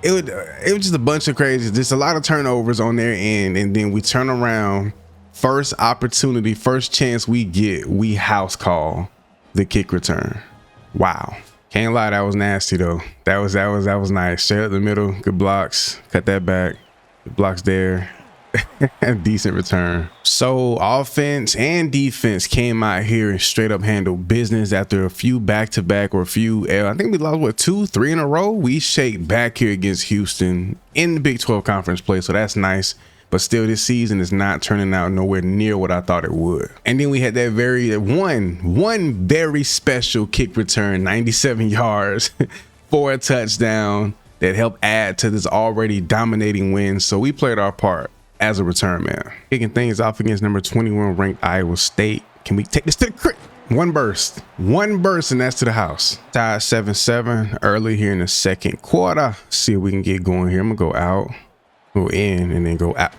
it was just a bunch of crazy, just a lot of turnovers on their end. And then we turn around, first opportunity, first chance we get, we house call the kick return. Wow. Can't lie, that was nasty though. That was nice. Straight up the middle, good blocks, cut that back, good blocks there. Decent return. So offense and defense came out here and straight up handled business after a few back-to-back or a few I think we lost what, 2-3 in a row. We shaped back here against Houston in the Big 12 conference play, so that's nice. But still, this season is not turning out nowhere near what I thought it would. And then we had that one very special kick return, 97 yards for a touchdown that helped add to this already dominating win. So we played our part as a return man. Kicking things off against number 21 ranked Iowa State. Can we take this to the crit? One burst, and that's to the house. Tied 7-7 early here in the second quarter. See if we can get going here. I'm gonna go out, go in, and then go out.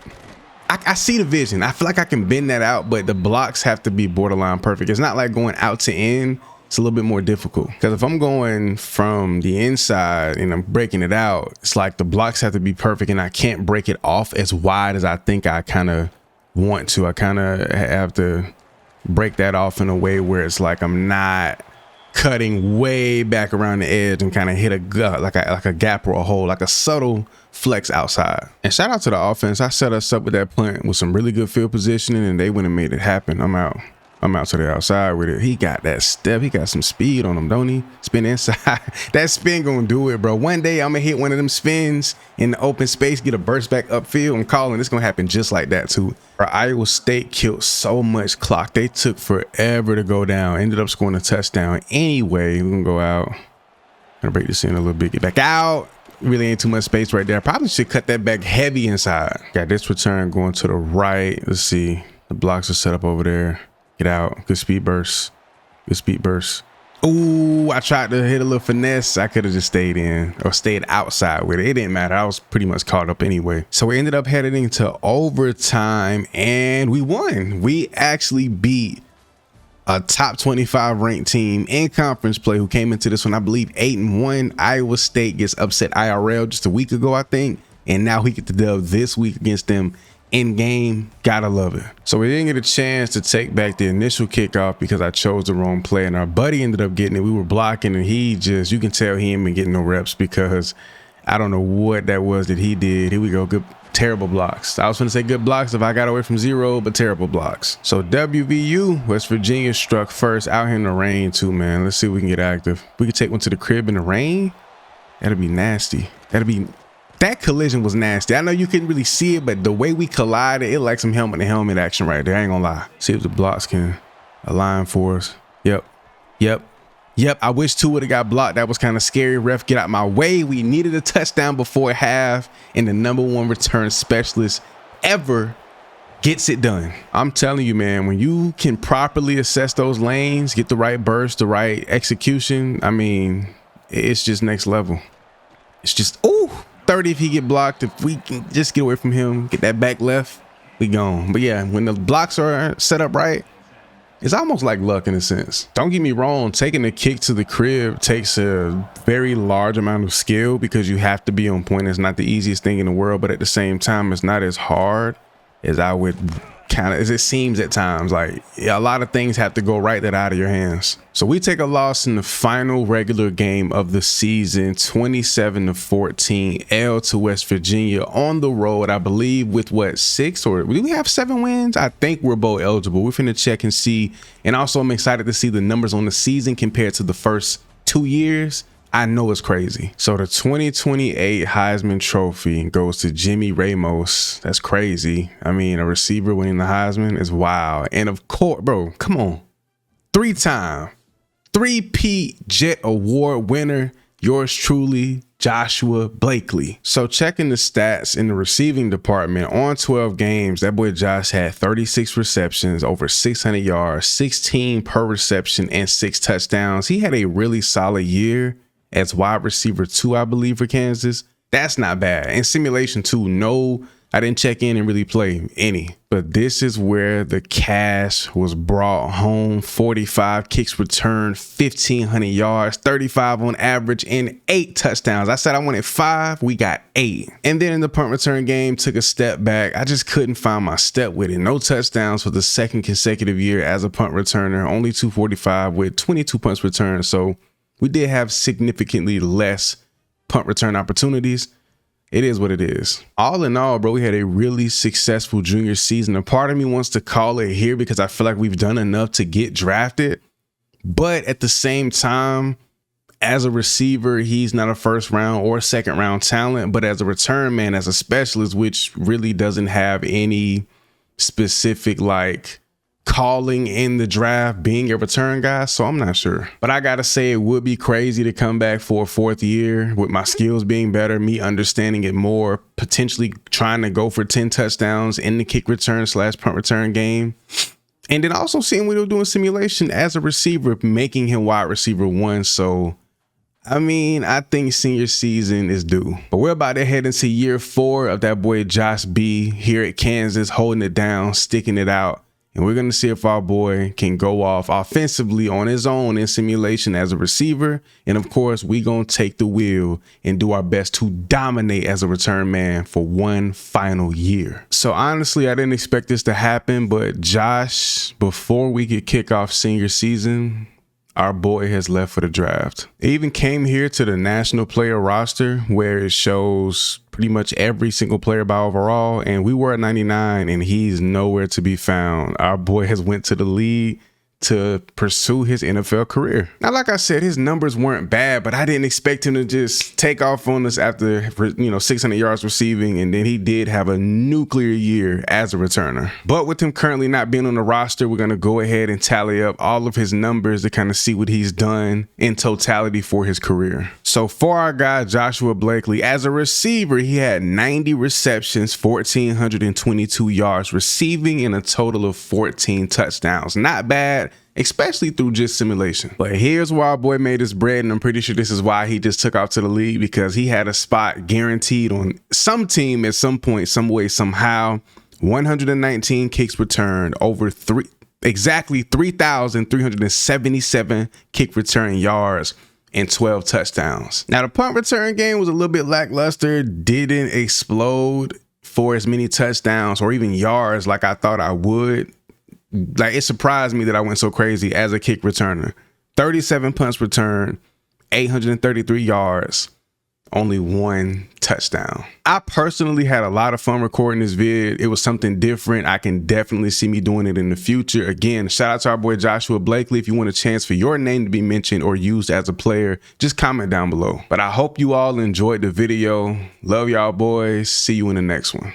I see the vision. I feel like I can bend that out, but the blocks have to be borderline perfect. It's not like going out to in. It's a little bit more difficult because if I'm going from the inside and I'm breaking it out, it's like the blocks have to be perfect and I can't break it off as wide as I think I kind of want to. I kind of have to break that off in a way where it's like I'm not cutting way back around the edge and kind of hit a gut like a gap or a hole, like a subtle flex outside. And shout out to the offense. I set us up with that punt with some really good field positioning and they went and made it happen. I'm out to the outside with it. He got that step. He got some speed on him, don't he? Spin inside. That spin gonna do it, bro. One day I'm gonna hit one of them spins in the open space, get a burst back upfield. I'm calling. It's gonna happen just like that too. Bro, Iowa State killed so much clock. They took forever to go down. Ended up scoring a touchdown anyway. We're gonna go out. Gonna break this in a little bit. Get back out. Really ain't too much space right there. Probably should cut that back heavy inside. Got this return going to the right. Let's see. The blocks are set up over there. Get out. Good speed burst. Good speed burst. Ooh, I tried to hit a little finesse. I could have just stayed in or stayed outside with it. It didn't matter. I was pretty much caught up anyway. So we ended up heading into overtime and we won. We actually beat a top 25 ranked team in conference play who came into this one, I believe, 8-1. Iowa State gets upset IRL just a week ago, I think. And now we get the dub this week against them in game. Gotta love it. So we didn't get a chance to take back the initial kickoff because I chose the wrong play and our buddy ended up getting it. We were blocking and he just, you can tell he ain't been getting no reps because I don't know what that was that he did. Here we go. Good, terrible blocks. I was going to say good blocks if I got away from zero, but terrible blocks. So WVU, West Virginia struck first out here in the rain too, man. Let's see if we can get active. We could take one to the crib in the rain. That'd be nasty. That collision was nasty. I know you couldn't really see it, but the way we collided, it like some helmet to helmet action right there. I ain't gonna lie. See if the blocks can align for us. Yep. I wish two would have got blocked. That was kind of scary. Ref, get out my way. We needed a touchdown before half, and the #1 return specialist ever gets it done. I'm telling you, man, when you can properly assess those lanes, get the right burst, the right execution, I mean, it's just next level. It's just, ooh. 30 if he get blocked. If we can just get away from him, get that back left, we gone. But yeah, when the blocks are set up right, it's almost like luck in a sense. Don't get me wrong, taking a kick to the crib takes a very large amount of skill because you have to be on point. It's not the easiest thing in the world, but at the same time, it's not as hard as I would as it seems at times. Like, a lot of things have to go right that out of your hands. So we take a loss in the final regular game of the season, 27-14, L to West Virginia on the road, I believe, with what, 6 or do we have 7 wins? I think we're both eligible. We're finna check and see. And also I'm excited to see the numbers on the season compared to the first 2 years. I know it's crazy. So the 2028 Heisman Trophy goes to Jimmy Ramos. That's crazy. I mean, a receiver winning the Heisman is wild. And of course, bro, come on. 3-time, 3-peat Jet Award winner, yours truly, Joshua Blakely. So checking the stats in the receiving department, on 12 games, that boy Josh had 36 receptions, over 600 yards, 16 per reception, and 6 touchdowns. He had a really solid year as wide receiver 2, I believe, for Kansas. That's not bad. And simulation 2, no, I didn't check in and really play any. But this is where the cash was brought home. 45 kicks returned, 1,500 yards, 35 on average, and 8 touchdowns. I said I wanted 5, we got 8. And then in the punt return game, took a step back. I just couldn't find my step with it. No touchdowns for the second consecutive year as a punt returner. Only 245 with 22 punts returned. So we did have significantly less punt return opportunities. It is what it is. All in all, bro, we had a really successful junior season. A part of me wants to call it here because I feel like we've done enough to get drafted. But at the same time, as a receiver, he's not a first round or second round talent. But as a return man, as a specialist, which really doesn't have any specific like calling in the draft, being a return guy, so I'm not sure. But I gotta say, it would be crazy to come back for a 4th year with my skills being better, me understanding it more, potentially trying to go for 10 touchdowns in the kick return / punt return game. And then also seeing what he was doing simulation as a receiver, making him wide receiver 1. So I mean, I think senior season is due. But we're about to head into year 4 of that boy Josh B here at Kansas, holding it down, sticking it out. And we're going to see if our boy can go off offensively on his own in simulation as a receiver. And of course, we going to take the wheel and do our best to dominate as a return man for one final year. So honestly, I didn't expect this to happen, but Josh, before we could kick off senior season, our boy has left for the draft. It even came here to the national player roster where it shows pretty much every single player by overall. And we were at 99 and he's nowhere to be found. Our boy has went to the league to pursue his NFL career. Now, like I said, his numbers weren't bad, but I didn't expect him to just take off on us after, 600 yards receiving. And then he did have a nuclear year as a returner. But with him currently not being on the roster, we're going to go ahead and tally up all of his numbers to kind of see what he's done in totality for his career. So for our guy, Joshua Blakely, as a receiver, he had 90 receptions, 1,422 yards receiving, and a total of 14 touchdowns. Not bad. especially through just simulation. But here's why our boy made his bread, and I'm pretty sure this is why he just took off to the league, because he had a spot guaranteed on some team at some point, some way, somehow. 119 kicks returned, over exactly 3,377 kick return yards, and 12 touchdowns. Now, the punt return game was a little bit lackluster, didn't explode for as many touchdowns or even yards like I thought I would. Like, it surprised me that I went so crazy as a kick returner. 37 punts returned, 833 yards, only 1 touchdown. I personally had a lot of fun recording this vid. It was something different. I can definitely see me doing it in the future. Again, shout out to our boy Joshua Blakely. If you want a chance for your name to be mentioned or used as a player, just comment down below. But I hope you all enjoyed the video. Love y'all boys. See you in the next one.